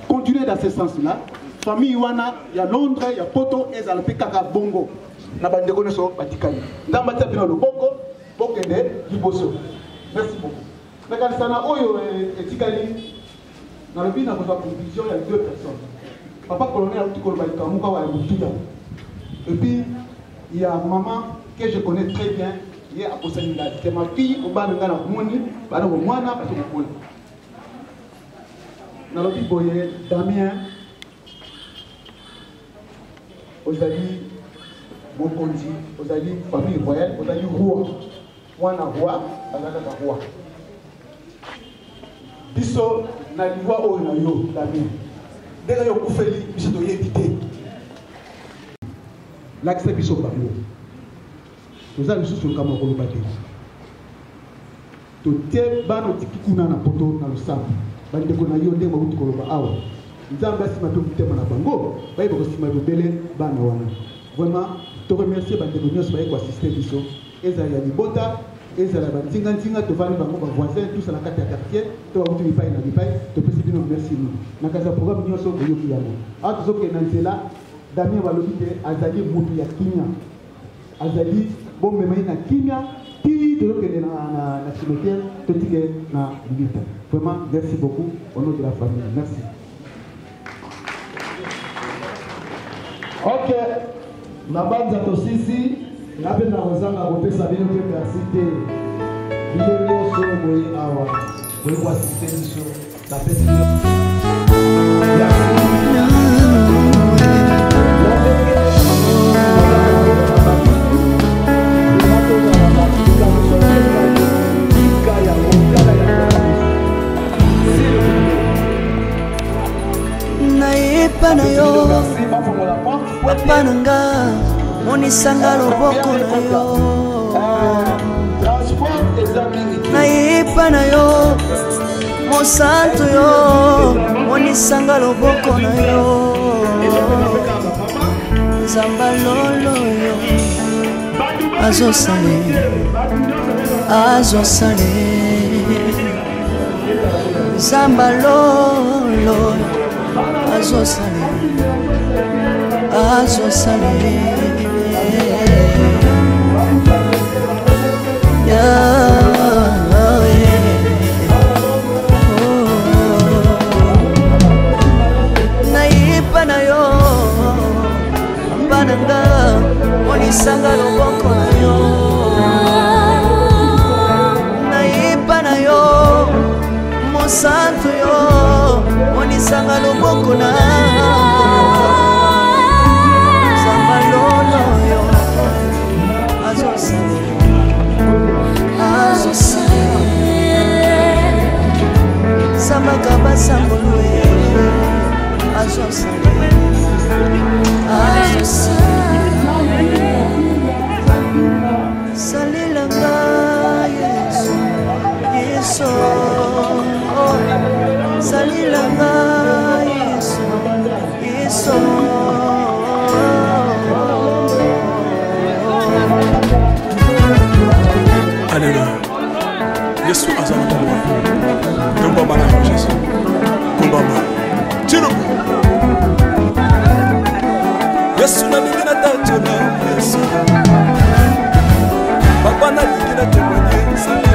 Continuez dans ce sens-là. Famille Wana, il y a Londres, il y a Poto, et il y a le Pekaka Bongo. Merci beaucoup. Mais quand ça n'a oyo etikali dans le but dans votre conclusion il y a deux personnes. Papa colonel a dit qu'on va être comme quoi et puis il y a maman que je connais très bien, il est à Kosanila. C'est ma fille au bas de la Moni, bas de Moana parce que vous dans le but boye Damien aujourd'hui Mokondi, vous avez famille royale, vous avez roi. Wana roi, azaka roi. Biso na liwa o na yo Damien. Dès yo kufeli biso to yebité. L'accès biso bango. Vous avez sur le camaro le bateau. To te bano tikikuna na poto na lusamba. Bande ko na yo ndenge ba utiko ba awa. Nzamba sima to bitema na bango, ba yebo sima do bele bana wana. Vraiment te remercier bandeko nyonso baye ko assister biso ezala ya libota ezala ba tinga tinga to vani bango ba voisin tout ça na kati ya quartier to ba mutu bipai na bipai to pesi bino merci nous na kaza programme nyonso ko yoki yango a to zoke na nzela Damien balobi te azali mutu ya kimia azali bon memai na kimia ti to yoke na cimetière to tike na libita vraiment merci beaucoup au nom de la famille merci. Ok, nabanza tosisi nabe na kozanga kopesa bino pe merci te. Bino nyonso boye awa. Boye kwa asistenso na pesi. Naipa na yo papa nanga monisanga loboko na yo naipa na yo mosantu yo monisanga loboko na yo nzamba lolo yo azosale nzamba lolo azosale naipa na yo mbananga monisanga loboko na yo naipa na yo mosantu yo monisanga loboko na zamba lolo yo azosale zamba kabasangolwe azosale salilanga yesu yesu salilanga yesu yesu Alléluia. Yesu azana bomba. Bomba bana Jésus. Bomba bana. Tiro. Yesu na mingina tatona Yesu. Papa na mingina temanye sango.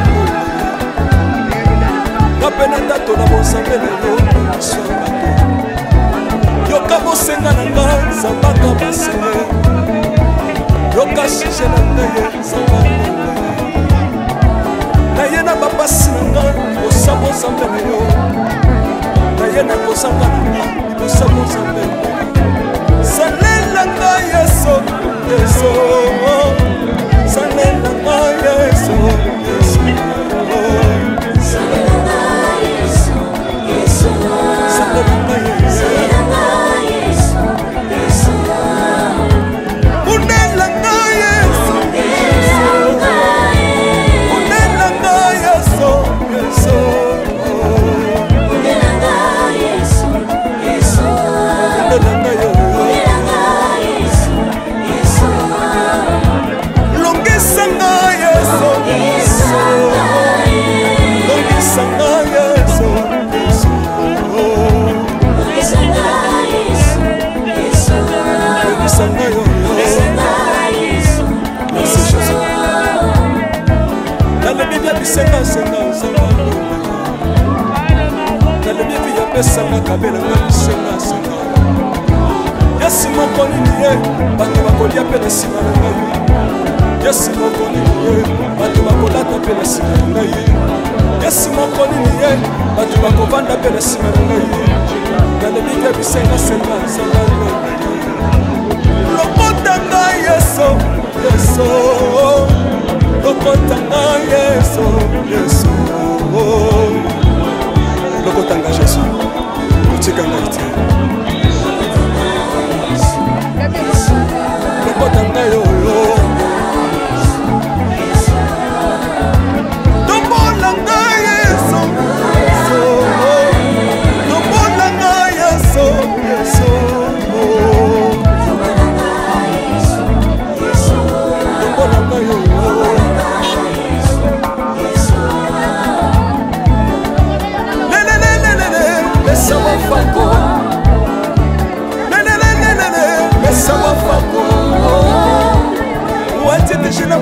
Kapena tatona bosambele yo samba. Yoka bosenga nanga sabaka basene. Yoka shisha nanga samba. Nayena papa sinanga osabo sambele yo Nayena kosanga nanga osabo sambele Salela nga yeso yeso Salela nga yeso yeso Salela nga yeso yeso Salela nga yeso yeso Unela nga yeso Yes, mokoni niye bato bakolia pe na sima na ngai. Yes, mokoni niye bato bakolata pe na sima na ngai. Yes, mokoni niye bato bakovanda pe na sima na ngai. Nalobi te bisenga senga senga lokota ngai yeso yeso lokota ngai yeso yeso lokota ngai yeso otika ngai te lokota ngai yo tombola ngai yeso tombola ngai yeso yeso tombola ngai yo Besawa fako Besawa fako Wati tishina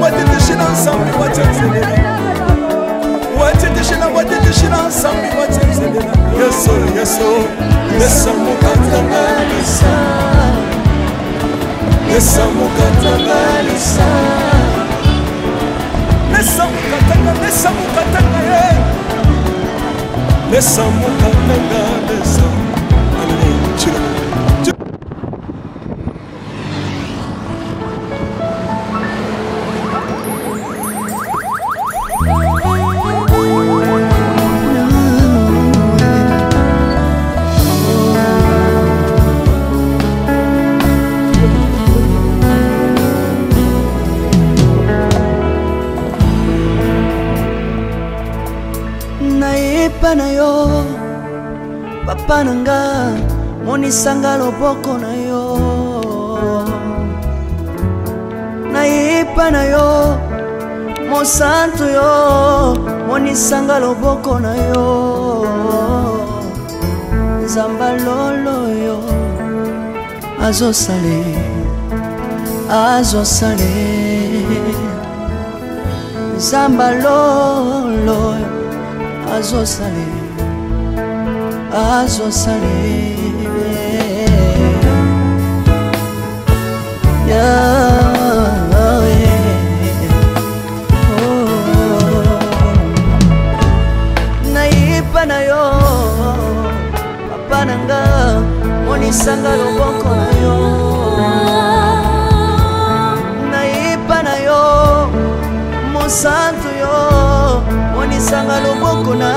nsambi wati nzelera Wati tishina nsambi wati nzelera Yeso Besa mukatanga Besa Lesa mukatanga lesa Lesa mukatanga lesa mukatanga ye Lesa mukatanga lesa Hallelujah chira na yo papa nanga monisanga loboko na yo naipa na yo mosantu yo monisanga loboko na yo nzamba lolo yo azosale nzamba lolo azosale naipa na yo papa nanga monisanga loboko na yo naipa na yo mosantu yo monisanga loboko na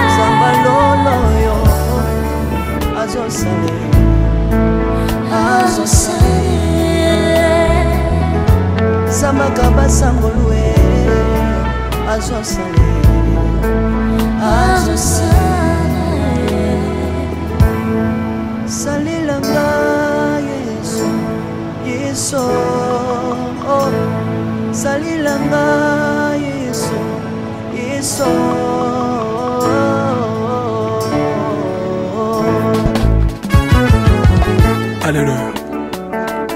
nzamba lolo yo azosale zambaka basangolue azosale salilanga yesu yesu salilanga yesu yesu Alléluia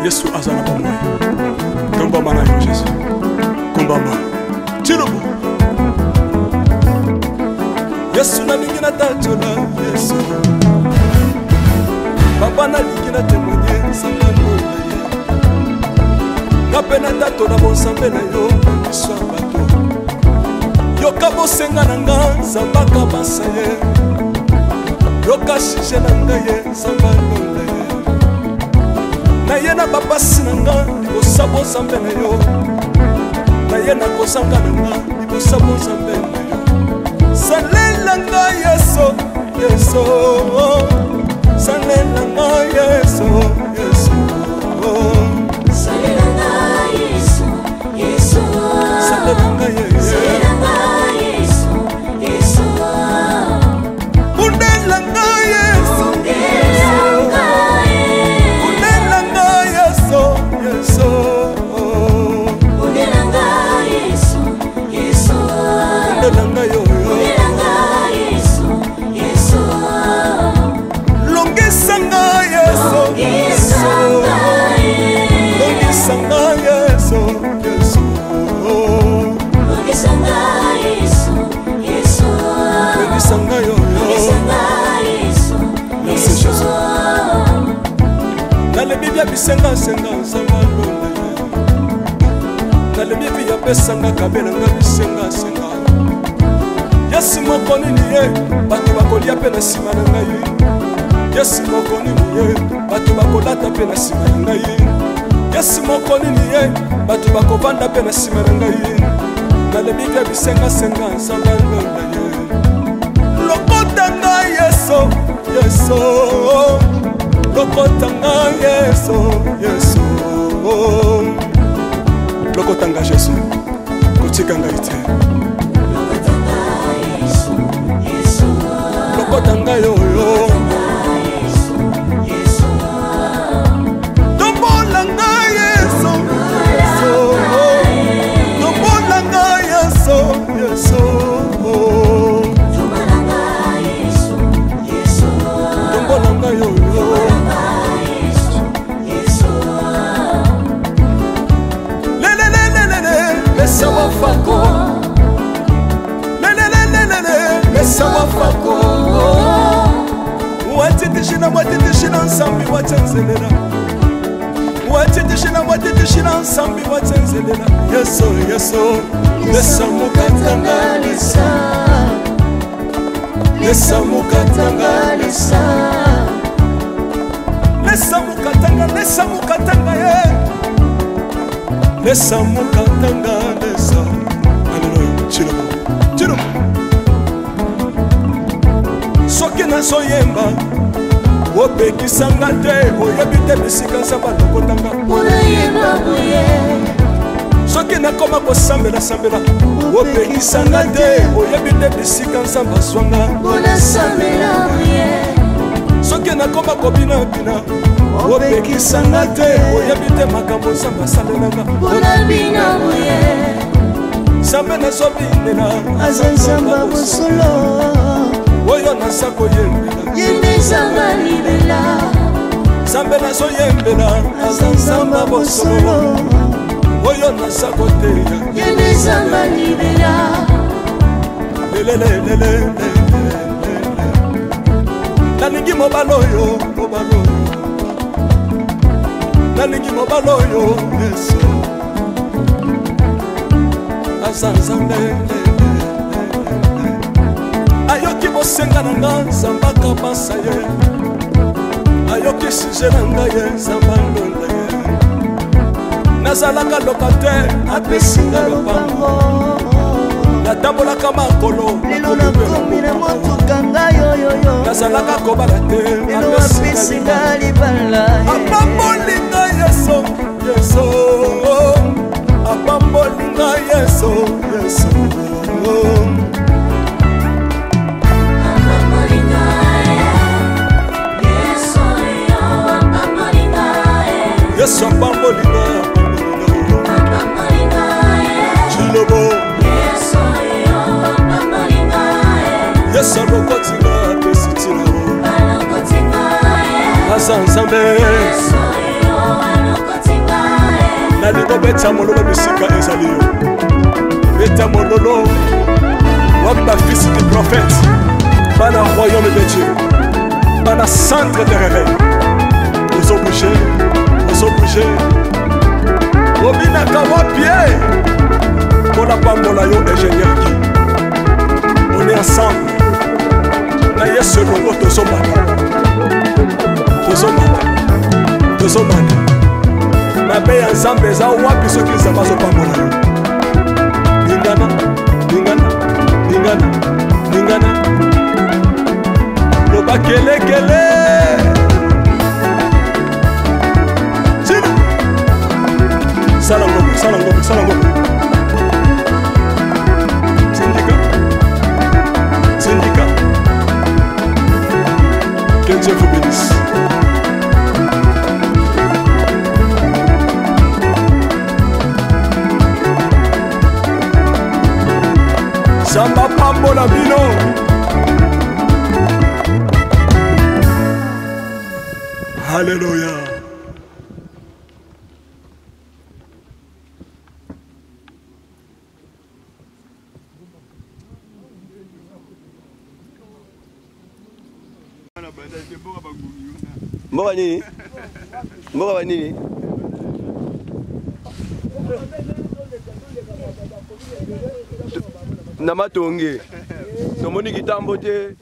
Yesu azana pamoja Kamba mana yo Yesu Kumbamba Chirubu Yesu na lingina tachola Yesu Papa na lingina témoigner Sangano na ye Kapena tato na bonsambe na yo Iswa bato Yoka bosenga na nga Zambaka basa ye Yoka shije na nga ye Sangano na ye na ye na babasi na nga libosa bonzambe na yo na ye na kozanga na nga libosa bonzambe na yo salela nga yeso yeso salela nga yeso yeso salela nga yeso yeso salela nga yeso yeso undela nga yeso bisenga senga nzamba lole nalemi bi yapesanga kabela nga bisenga senga Yesu moko nini ye bato bakolia pe na nsima na ngai Yesu moko nini ye bato bakolata pe na nsima na ngai Yesu moko nini ye bato bakovanda pe na nsima na ngai nalemi bi bisenga senga nzamba lole lokota ngai Yesu Yesu lokotanga Yesu Yesu lokotanga Yesu kotikanga ite lokotanga yoyo tombolanga Yesu tombolanga Yesu Yesu tombolanga yoyo Mesa wafako Mesa wafako watitishina watitishina nsambi watsenzelela watitishina watitishina nsambi watsenzelela yeso yeso lesa mukatanga lesa lesa mukatanga lesa lesa mukatanga lesa mukatanga ye lesa mukatanga lesa aleluya chiramo chiramo soki nazoyemba opekisanga te oyebi te bisika nzambe alokotanga soki nakoma kosambela sambela opekisanga te oyebi te bisika nzambe azwanga soki nakoma kobinabina opekisanga te oyebi te makambo nzambe asalelanga nzambe nazobinela aza nzambe bosolo oyo naza koyembela yende nzambe libela nzambe nazoyembela aza nzambe bosolo oyo naza koteya yende nzambe libela lelelelelele nalingi mobala oyo nalingi mobala oyo yesu aza nzambe ayoki bosenga na nga nzambe akabasa ye ayoki suje na ngai ye nzambe alonda ye nazalaka lokatere apesinga lopango natambolaka makolo lelo nakomi na motuka ngai oyoyo nazalaka kobala te lelo apesinga libala apambolinga yeso yeso apambolinga yeso yeso yesu apambolinga chilobo yesu alokotinga apesitinao aza nzambe nalingo beta mololo bisika ezali yo beta mololo wapi bafisi du prophète bana royaume de dieu bana centre de réveil ozobouge ozobouge obinaka wapie mpona pambola yo ingénieur ki on est ensemble na yesu elongo tozomata tozomata tozomata mabe ya nzambe eza wapi soki nzambe azopambola yo lingana lingana lingana lingana loba kelekele sala ngombe sala ngombe sala ngombe syndicat que Dieu vous bénisse. Samba pambola bino Alléluia. Mboka nini? Mboka wa nini? Na matonge. Tomoni kitambo te.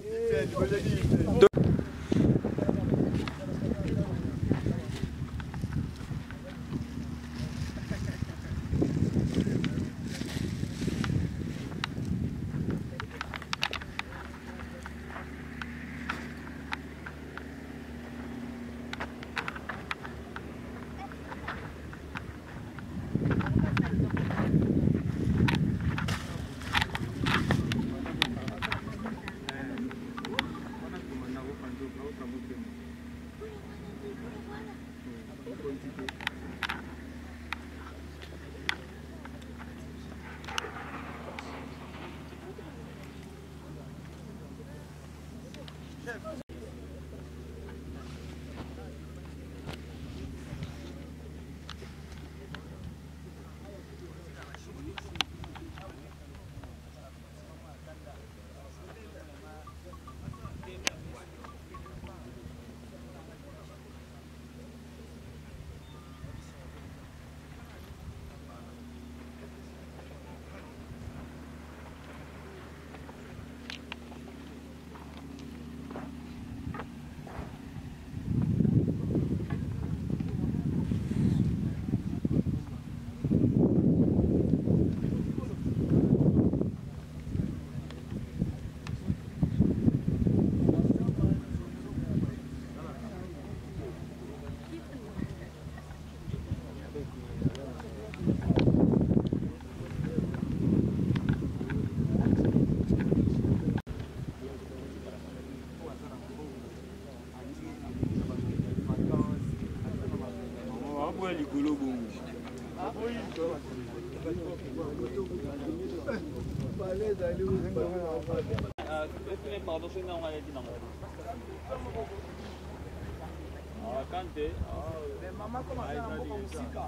Maman commence à avoir musique.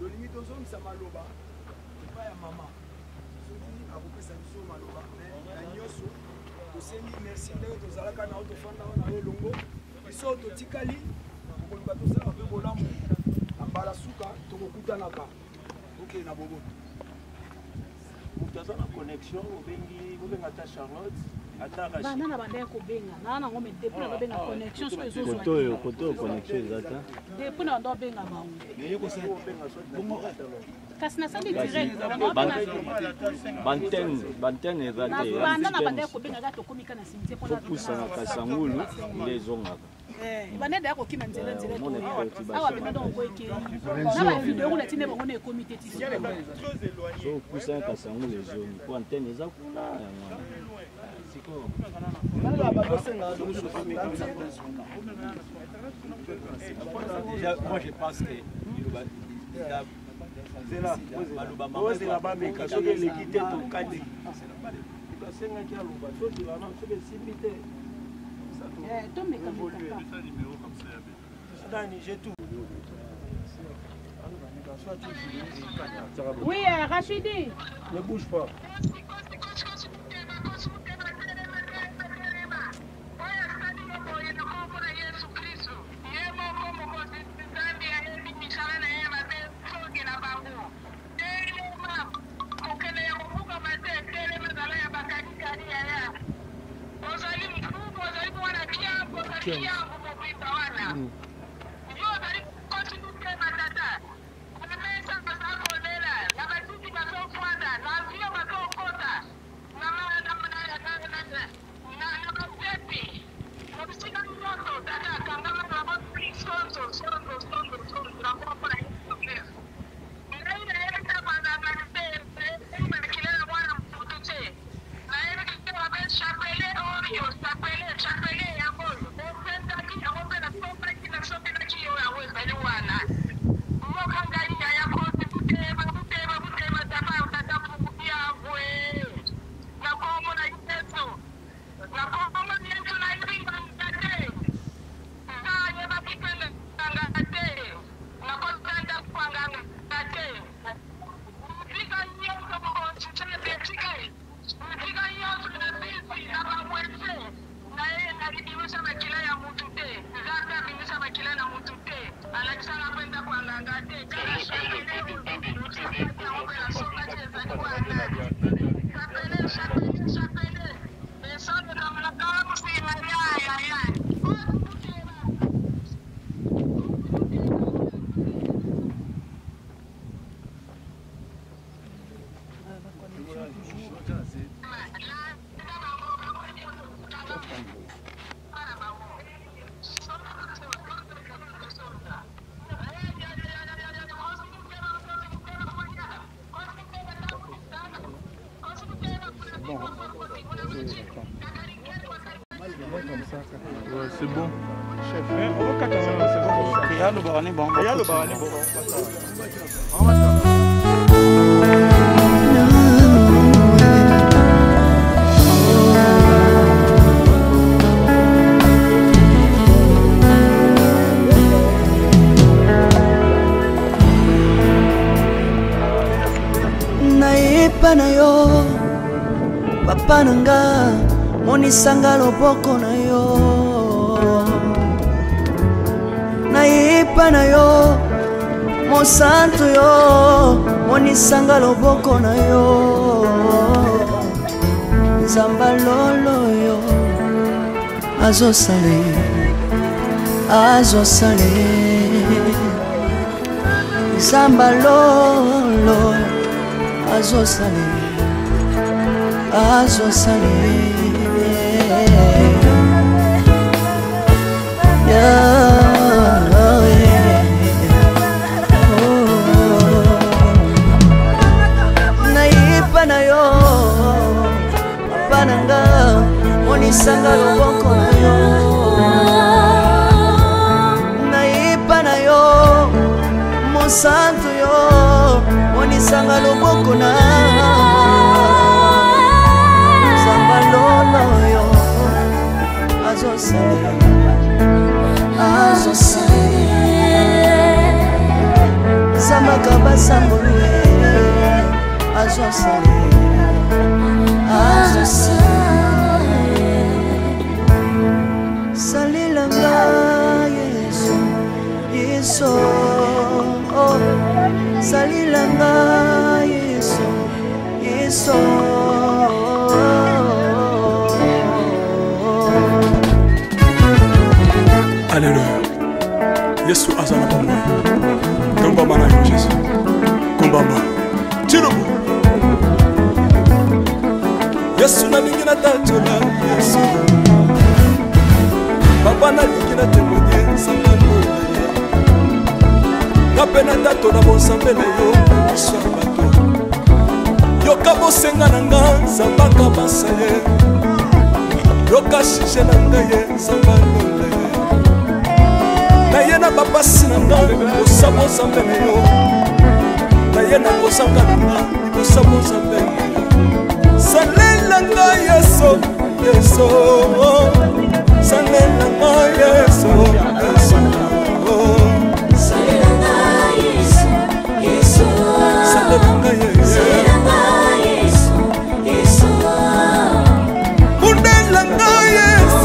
Le limite aux hommes, ça m'a loba. Pas ya maman. Soki akopesa biso maloba mais na nyonso tosengi merci ndenge tozalaka na tofanda na yo longo biso totikali okolinga tosala mpe bolamu na mbala suka tokokutanaka okende na boboto moto aza na connexion obenga ta Charlotte bana na bandeko kobenga na nango me depuis na benga connexion so ezo koto connexion ezata depuis na ndo benga bango kasi na sali direct bantene ezate bana na bandeko kobenga ga tokomika na cimetière pona pousa na kasangulu ndezongaka banede ya kokima nzela nzela to awa bena donc koyeke na ba video kuna tine bango na comité tisi so pousa na kasangulu ezongi po antenne eza kuna yango moi je pense que c'est là-bas mais quand on les quitter tout kadi basengaki aloba tozela na soki esimbi te Dani, j'ai tout. Oui, Rachidi. Ne bouge pas. Ouais, c'est bon. Chef, on va casser ça, c'est bon. Il y a le barani bon. Il y a le barani bon. On va nayepa na yo papa nanga monisanga loboko na yo nayepa na yo mosantu yo monisanga loboko na yo nzamba lolo yo azosale nzamba lolo azosale nayipa na yo papa nanga monisanga loboko na yo nayipa na yo mosantu yo monisanga loboko na zambalolo yo azosale zamaka basambolu azosale salilanga yesu yesu salilanga yesu yesu Alléluia. Yesu azana bamwe. Komba mana yo Jésus. Komba ma. Tirubu. Yesu na lingi na tatola Yesu. Papa na lingi na témoigner sangalo. Kapena tatola bonsambe na yo sabato. Yoka bosenga na nganza baka basaye. Yoka shishe na ngaye sangalo. Naye na bapasi na ngai kosabo zambe na yo naye na kosanga na ngai kosabo zambe na yo salela ngai yeso yeso salela ngai yeso yeso salela ngai yeso yeso salela ngai yeso yeso kundela ngai yeso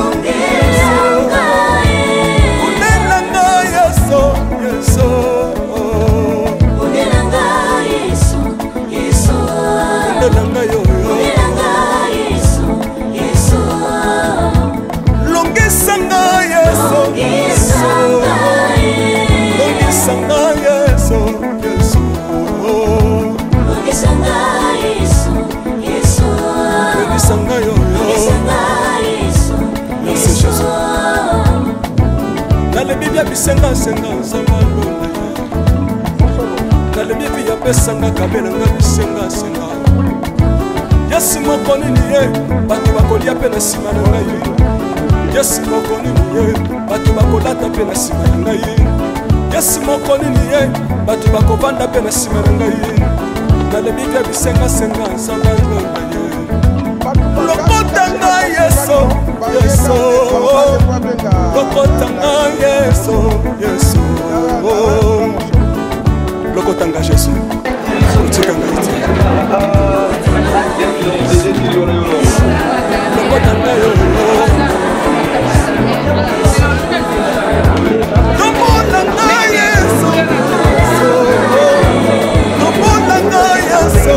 bisenga senga zamalo nalemi bi yapesanga kabela nga bisenga senga Yesu moko nini ye bato bakolia pe na sima na ngai Yesu moko nini ye bato bakolata pe na sima na ngai Yesu moko nini ye bato bakovanda pe na sima na ngai nalemi bi bisenga senga zamalo lokotanga Yesu Yesu lokotanga Yesu Yesu lokotanga Yesu utikanga iti lokotanga yo lokotanga Yesu lokotanga Yesu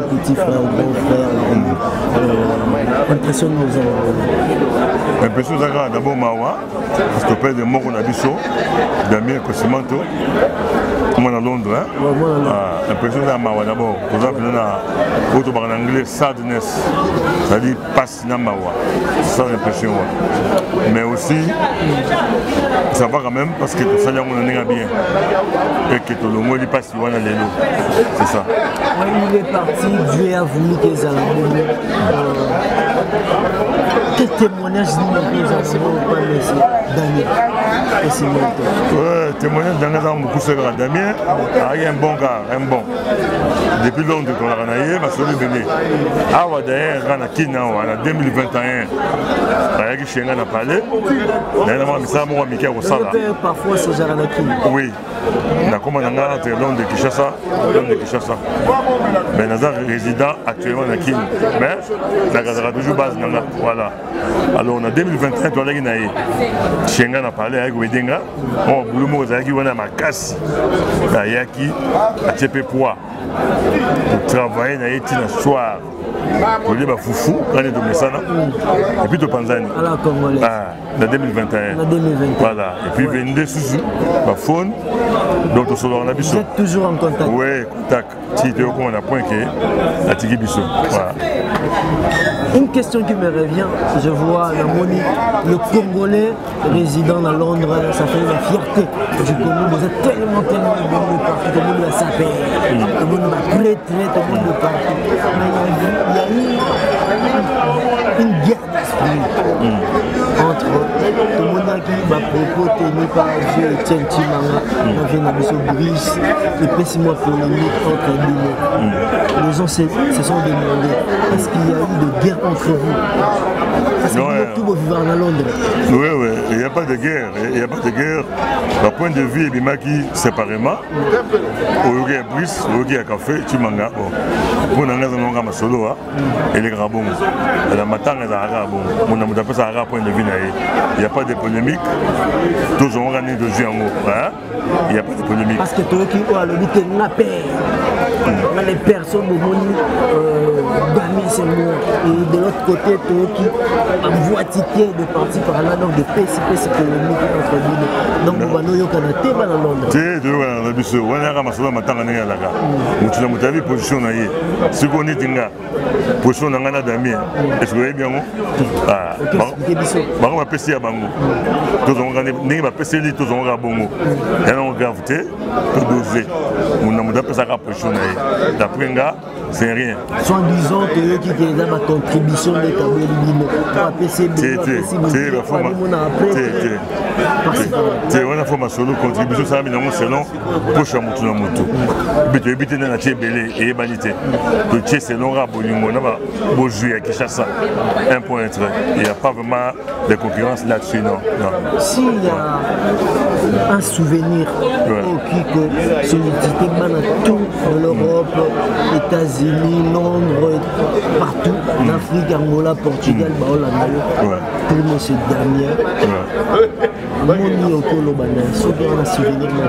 petit frère, grand frère, impression de nos enfants. L'impression d'abord Mawa, parce que père de Moko Nabiso, Damien Kosimanto, moi à Londres, l'impression de Mawa d'abord, pour exemple, en anglais, sadness, c'est-à-dire passe dans Mawa, c'est ça l'impression. Mais aussi, ça va quand même parce que ça y est, on est bien. Et que tout le monde passe, il va dans les lots. C'est ça. Il est parti, Dieu a voulu que ça quel témoignage nous avons pas laissé Damien? Ouais, témoignage Damien, beaucoup de Damien, il y a un bon gars, un bon. depuis Londres qu'on a gagné, ma soeur Béné. Awa d'ailleurs, on a Kina en 2021. Avec Chenga n'a parlé. D'ailleurs, on a ça, moi, Mickey au Sala. Parfois, c'est Jaranaki. Oui. On a commandé entre Londres et Kinshasa. Mais nous sommes résidents actuellement à Kin. Mais nous avons toujours base. Voilà. Alors, en 2021, on a gagné. Chenga n'a parlé avec Wedenga. On a voulu faire ma casse. Yaki a TP poids pour travailler dans les soir pour les foufou dans les domesana et puis de Panzani en 2021 voilà et puis 22 sous ma phone donc on a vous êtes toujours en contact oui contact si tu es au courant d'un point que à Tiki Bissot voilà. Une question qui me revient, je vois la Moni, le Congolais résident à Londres, ça fait la fierté du Congo. Vous êtes tellement de partout, tout le monde va s'appeler, tout le monde va prêter, tout le monde va partout. Mais il y a eu une guerre d'esprit entre tout le monde qui va propos tenu par Dieu et Tien Timanga, on vient à Brice, et puis polémique entre nous. Les gens se sont demandé, est-ce qu'il y a eu de guerre entre vous? Parce que tout le vivre à Londres. Oui, oui, il n'y a pas de guerre. Il n'y a pas de guerre. Le point de vue, il y a séparément. Il y a Brice, il y a café, Timanga. Pour nous, nous avons solo et les grabons. La matin, nous avons un point de vue. Il n'y a pas de polémique. Tous ont gagné de jeu en mots. Il n'y a pas de polémique. Parce que toi qui as le but de la paix, les personnes de mon Bami, c'est moi. Et de l'autre côté, toi qui envoie ticket de parti par là, donc de PCP polémique entre nous. Donc, nous allons y aller à Londres. C'est de la bise. On a ramassé la matin à la Nous avons position. Ce qu'on est dingue, position dans la Damien. Est-ce que vous voyez bien? On va passer à Bango. Tous ont gagné, on va passer les tous ont gagné Bango. Et on va gravité, tout dosé. On a passé à la position. D'après un gars, c'est rien. Soit disant que qui est dans ma contribution de Kabeli, on va passer c'est la forme. C'est une formation de contribution, ça a selon poche à moto. Mais tu habites dans la Tchébélé et Banité. Le Tché, c'est l'Ora Bolingo, on va jouer à Kinshasa. Un point très. Il n'y a pas vraiment de concurrence là-dessus, non. S'il y a un souvenir qui sollicité dans tout l'Europe, États-Unis, Londres, partout, en Afrique, Angola, Portugal, Hollande, pour M. Damien.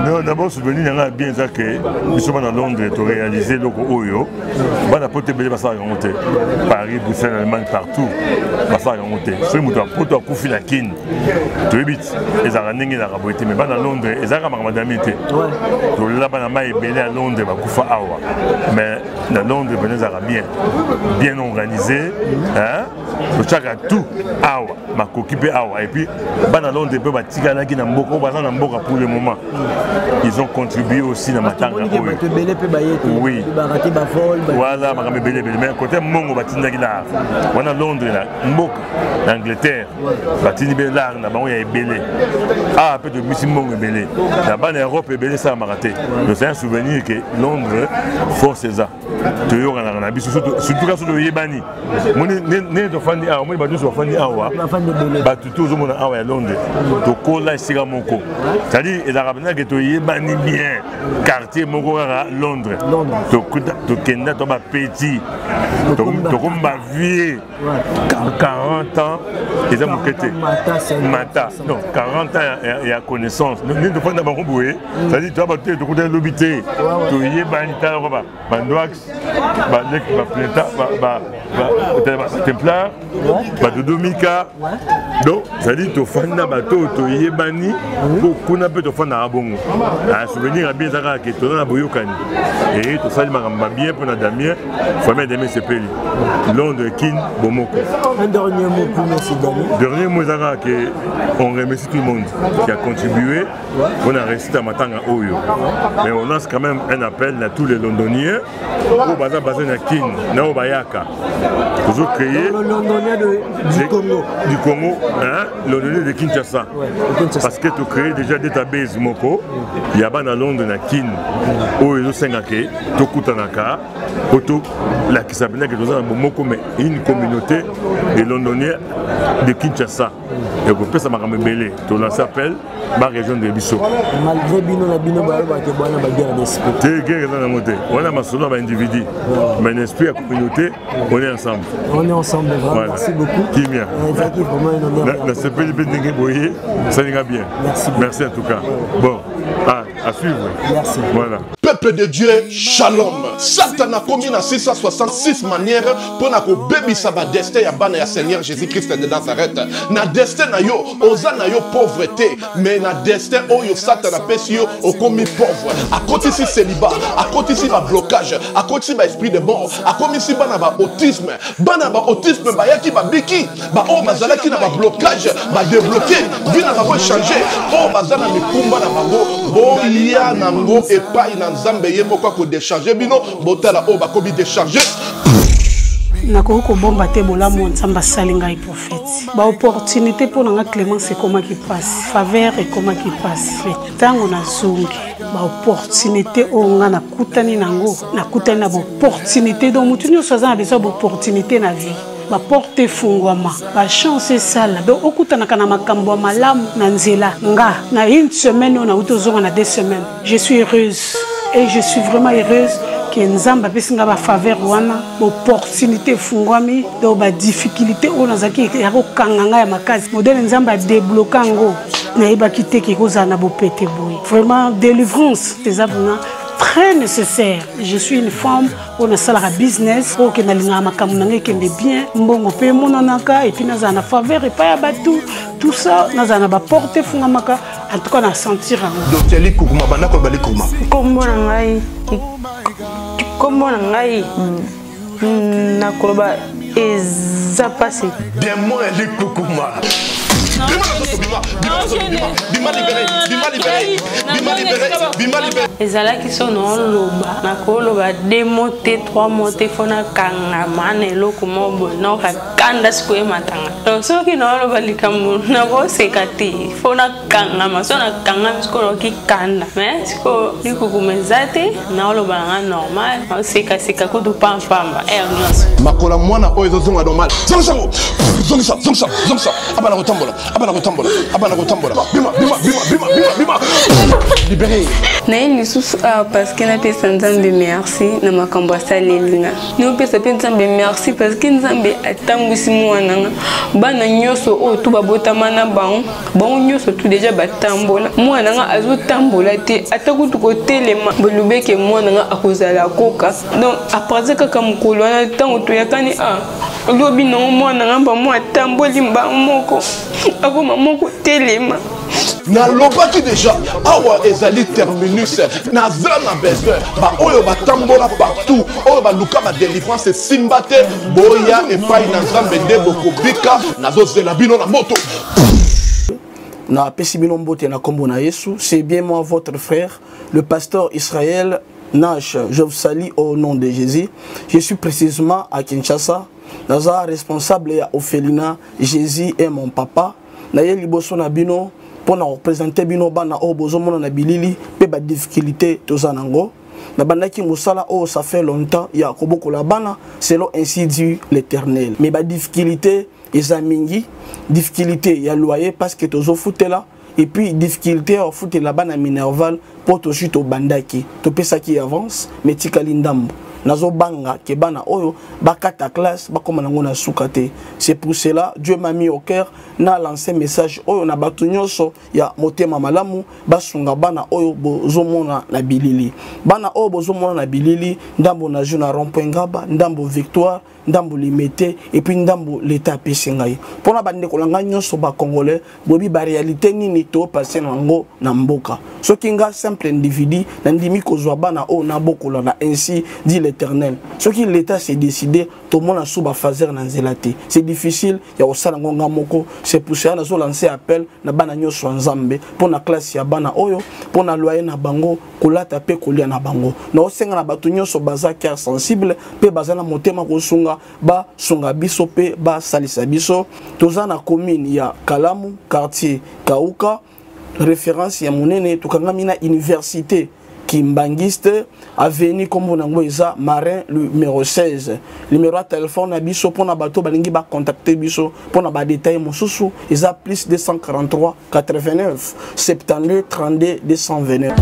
Non, d'abord, souvenir, il y a bien ça que nous sommes à Londres pour réaliser le Oyo. On a porté Bélé Bassa à remonter. Paris, Bruxelles, Allemagne, partout. Bassa à remonter. Si vous avez pour Koufi la Kin, tu habites, ils ont ramené la raboité, mais à Londres, ils ont ramené la madamité. Donc là, on a Bélé à Londres, il va Koufa Awa. Mais à Londres, les Arabiens, bien organisé. Le chak a tout Awa, ma coquille Awa. Et puis, à Londres, ils peuvent pour le moment. Ils ont contribué aussi dans ma tanga. Oui. Voilà, mais côté Mongo, on a Londres, l'Angleterre, il y a Belé. Ah, peu de Missimong Belé. Là-bas, en Europe, Belé, ça a maraté. C'est un souvenir que Londres, force ça. Surtout quand tu es Yébani. C'est-à-dire que les Arabes sont bien quartier à Londres. Tu es petit, tu es vieux, 40 ans, ils ont quitté. Mata, non, 40 ans, il y a connaissance. C'est-à-dire que tu as l'obité, tu es Templar, Dodomika. Donc, c'est-à-dire que tu as bateau, tu es bani, pour qu'on peut te faire un bon. Un souvenir à bien Zara qui est dans Boyokani. Et tout ça, il m'a bien pour Damien, il faut mettre ses pays. Londres, Kin, Bomoko. Un dernier mot pour M. Damien. Dernier mot, Zara, on remercie tout le monde qui a contribué. On a réussi à Matanga Oyo. Mais on lance quand même un appel à tous les Londoniens. Au Bazar Bazin à Kin, Nao Bayaka. Toujours créé le londonien du Congo. Du Congo, hein, le londonien de Kinshasa. Ouais, de Kinshasa. Parce que tu crées déjà database moko, il y a dans Londres na Kin, où ils ont 5 ans, tu kutanaka, auto la qui s'appelle que dans moko mais une communauté de londoniens de Kinshasa. Et vous pouvez ça m'a belé. Tu l'as s'appelle ma région de Bissau. Malgré bino na bino ba ba ke bana ba guerre d'esprit. C'est guerre dans la montée. On a ma solo ba individu. Mais un esprit à communauté, on est ensemble. On est ensemble vraiment. Voilà. Merci beaucoup. Qui bien. Zaki vraiment un honneur. La CPLB Ndenge Boye, ça ira bien. Merci. Merci en tout cas. Bon, à suivre. Merci. Voilà. Peuple de Dieu, shalom. Satan a commis dans 666 manières pour nous bébisa ba destin ya bana ya Seigneur Jésus-Christ de Nazareth. Na destin na yo, oza na yo pauvreté, mais na destin oyo Satan a pesi yo au commis pauvre. À côté si célibat, à côté si ba blocage, à côté si ba esprit de mort, à côté si bana ba autisme ba yaki ba biki, ba o bazala ki na ba blocage, ba débloquer, bina ba changer, o bazala mikumba na bango, bo ya nango epai na Nzambe ye moko ko décharger bino botala o ba kobi décharger. Nakoki kobomba te bolamu Nzambe asali ngai prophète. Ba opportunité pour nga Clémence ekomaki passe, faveur ekomaki passe. Tango nazongi ba opportunité o nga nakutani nango, nakutani na ba opportunité donc mutu nyonso aza na besoin ba opportunité na vie. Ba porte fungwama, ba chance sala. Donc okutanaka na makambo ya malamu na nzela nga na une semaine on a utozonga na 2 semaines. Je suis heureuse et je suis vraiment heureuse que Nzamba pesinga ba faveur wana, opportunité fungwami, do ba difficulté on azaki ya ko kanganga ya makazi. Modèle Nzamba débloquer ngo na iba kité ki koza na bo pété boy. Vraiment délivrance des abuna très nécessaire. Je suis une femme on a ça la business pour que na linga makamu na ngeke bien mbongo pe monanaka et puis na za na faveur et pas ya batou tout ça na za na ba porter fungamaka en tout cas na sentir donc teli kukuma bana ko bali kuma kombo na ngai kombo na ngai na koloba eza passé demo eli kukuma ezalaki so noloba nakoloba 2 mots te 3 mots te fona kangama na eloko moko nokakanda sikoyematanga donc soki noloba likambo nakoseka te fona kangama so nakangami sikoloki kanda mais siko likukuma eza te naoloba nanga normal naosekaseka kutu pampamba air nyonso makola mwana oyo ezozonga normal zongisa abana kotambola bima libéré na lisusu parce que na pesa Nzambe merci na makambo asalelinga no pesa pe Nzambe merci parce que Nzambe atambwisi mwana bana nyonso o to babotama na bango nyonso tout déjà batambola mwana nga azotambola te atakutu kotelema bolubeke mwana nga akozala koka donc après kaka mukolo na tango to yakani lobi no mwana nga ba mo atamboli mba moko akoma moko telema na lobaki déjà awa ezali terminus na zana besoin ba oyo batambola partout oyo baluka ba délivrance simbate boya epai na Nzambe nde bokobika nazozela bino na moto na pesi bino mbote na kombo na Yesu. C'est bien moi votre frère le pasteur Israël Nash. Je vous salue au nom de Jésus. Je suis précisément à Kinshasa. Naza responsable ya Ophelina. Jésus est mon papa. Na ye liboso na bino pour na représenter bino bana o bozomona na bilili pe ba difficulté tozanango. Na bandaki musala o ça fait longtemps ya koboko la bana selon ainsi dit l'Éternel. Mais ba difficulté ezamingi difficulté ya loyer parce que tozo foutela et puis difficulté au foot la bana minerval pour to chute au bandaki to pesa qui avance mais tikali ndambo nazo banga ke bana oyo bakata classe bakoma nango na sukate. C'est pour cela Dieu m'a mis au cœur na lancé message oyo na batu nyonso ya motema malamu basunga bana oyo bozomona na bilili bana oyo bozomona na bilili ndambo na juna rond-point Ngaba ndambo Victoire ndambo limité et puis ndambo l'état pesingai pona bande kolanga nyonso ba congolais bobi ba réalité nini to passer nango na mboka soki nga simple individu na ndimi kozwa bana o na bokola na ainsi dit l'éternel. Ce qui l'État s'est décidé, tout le monde a sous fazer dans zélate. C'est difficile, il y a aussi ngonga moko, c'est pour ça qu'on a lancé appel na bana nyoso nzambe pour na classe ya bana oyo, pour na loyer na bango, kolata pe kolia na bango. Na osenga na batu nyoso baza cœur sensible, pe baza na motema ko sunga ba sunga biso pe ba salisa biso. Toza na commune ya Kalamu, quartier Kauka, référence ya monene tukangami na université Kimbangiste, avenue comme on a Marin numéro 16. Numéro de téléphone à biso pour na bateau balingi ba contacter biso pour na ba détail mosusu, ils a plus 243 89 72 32 229.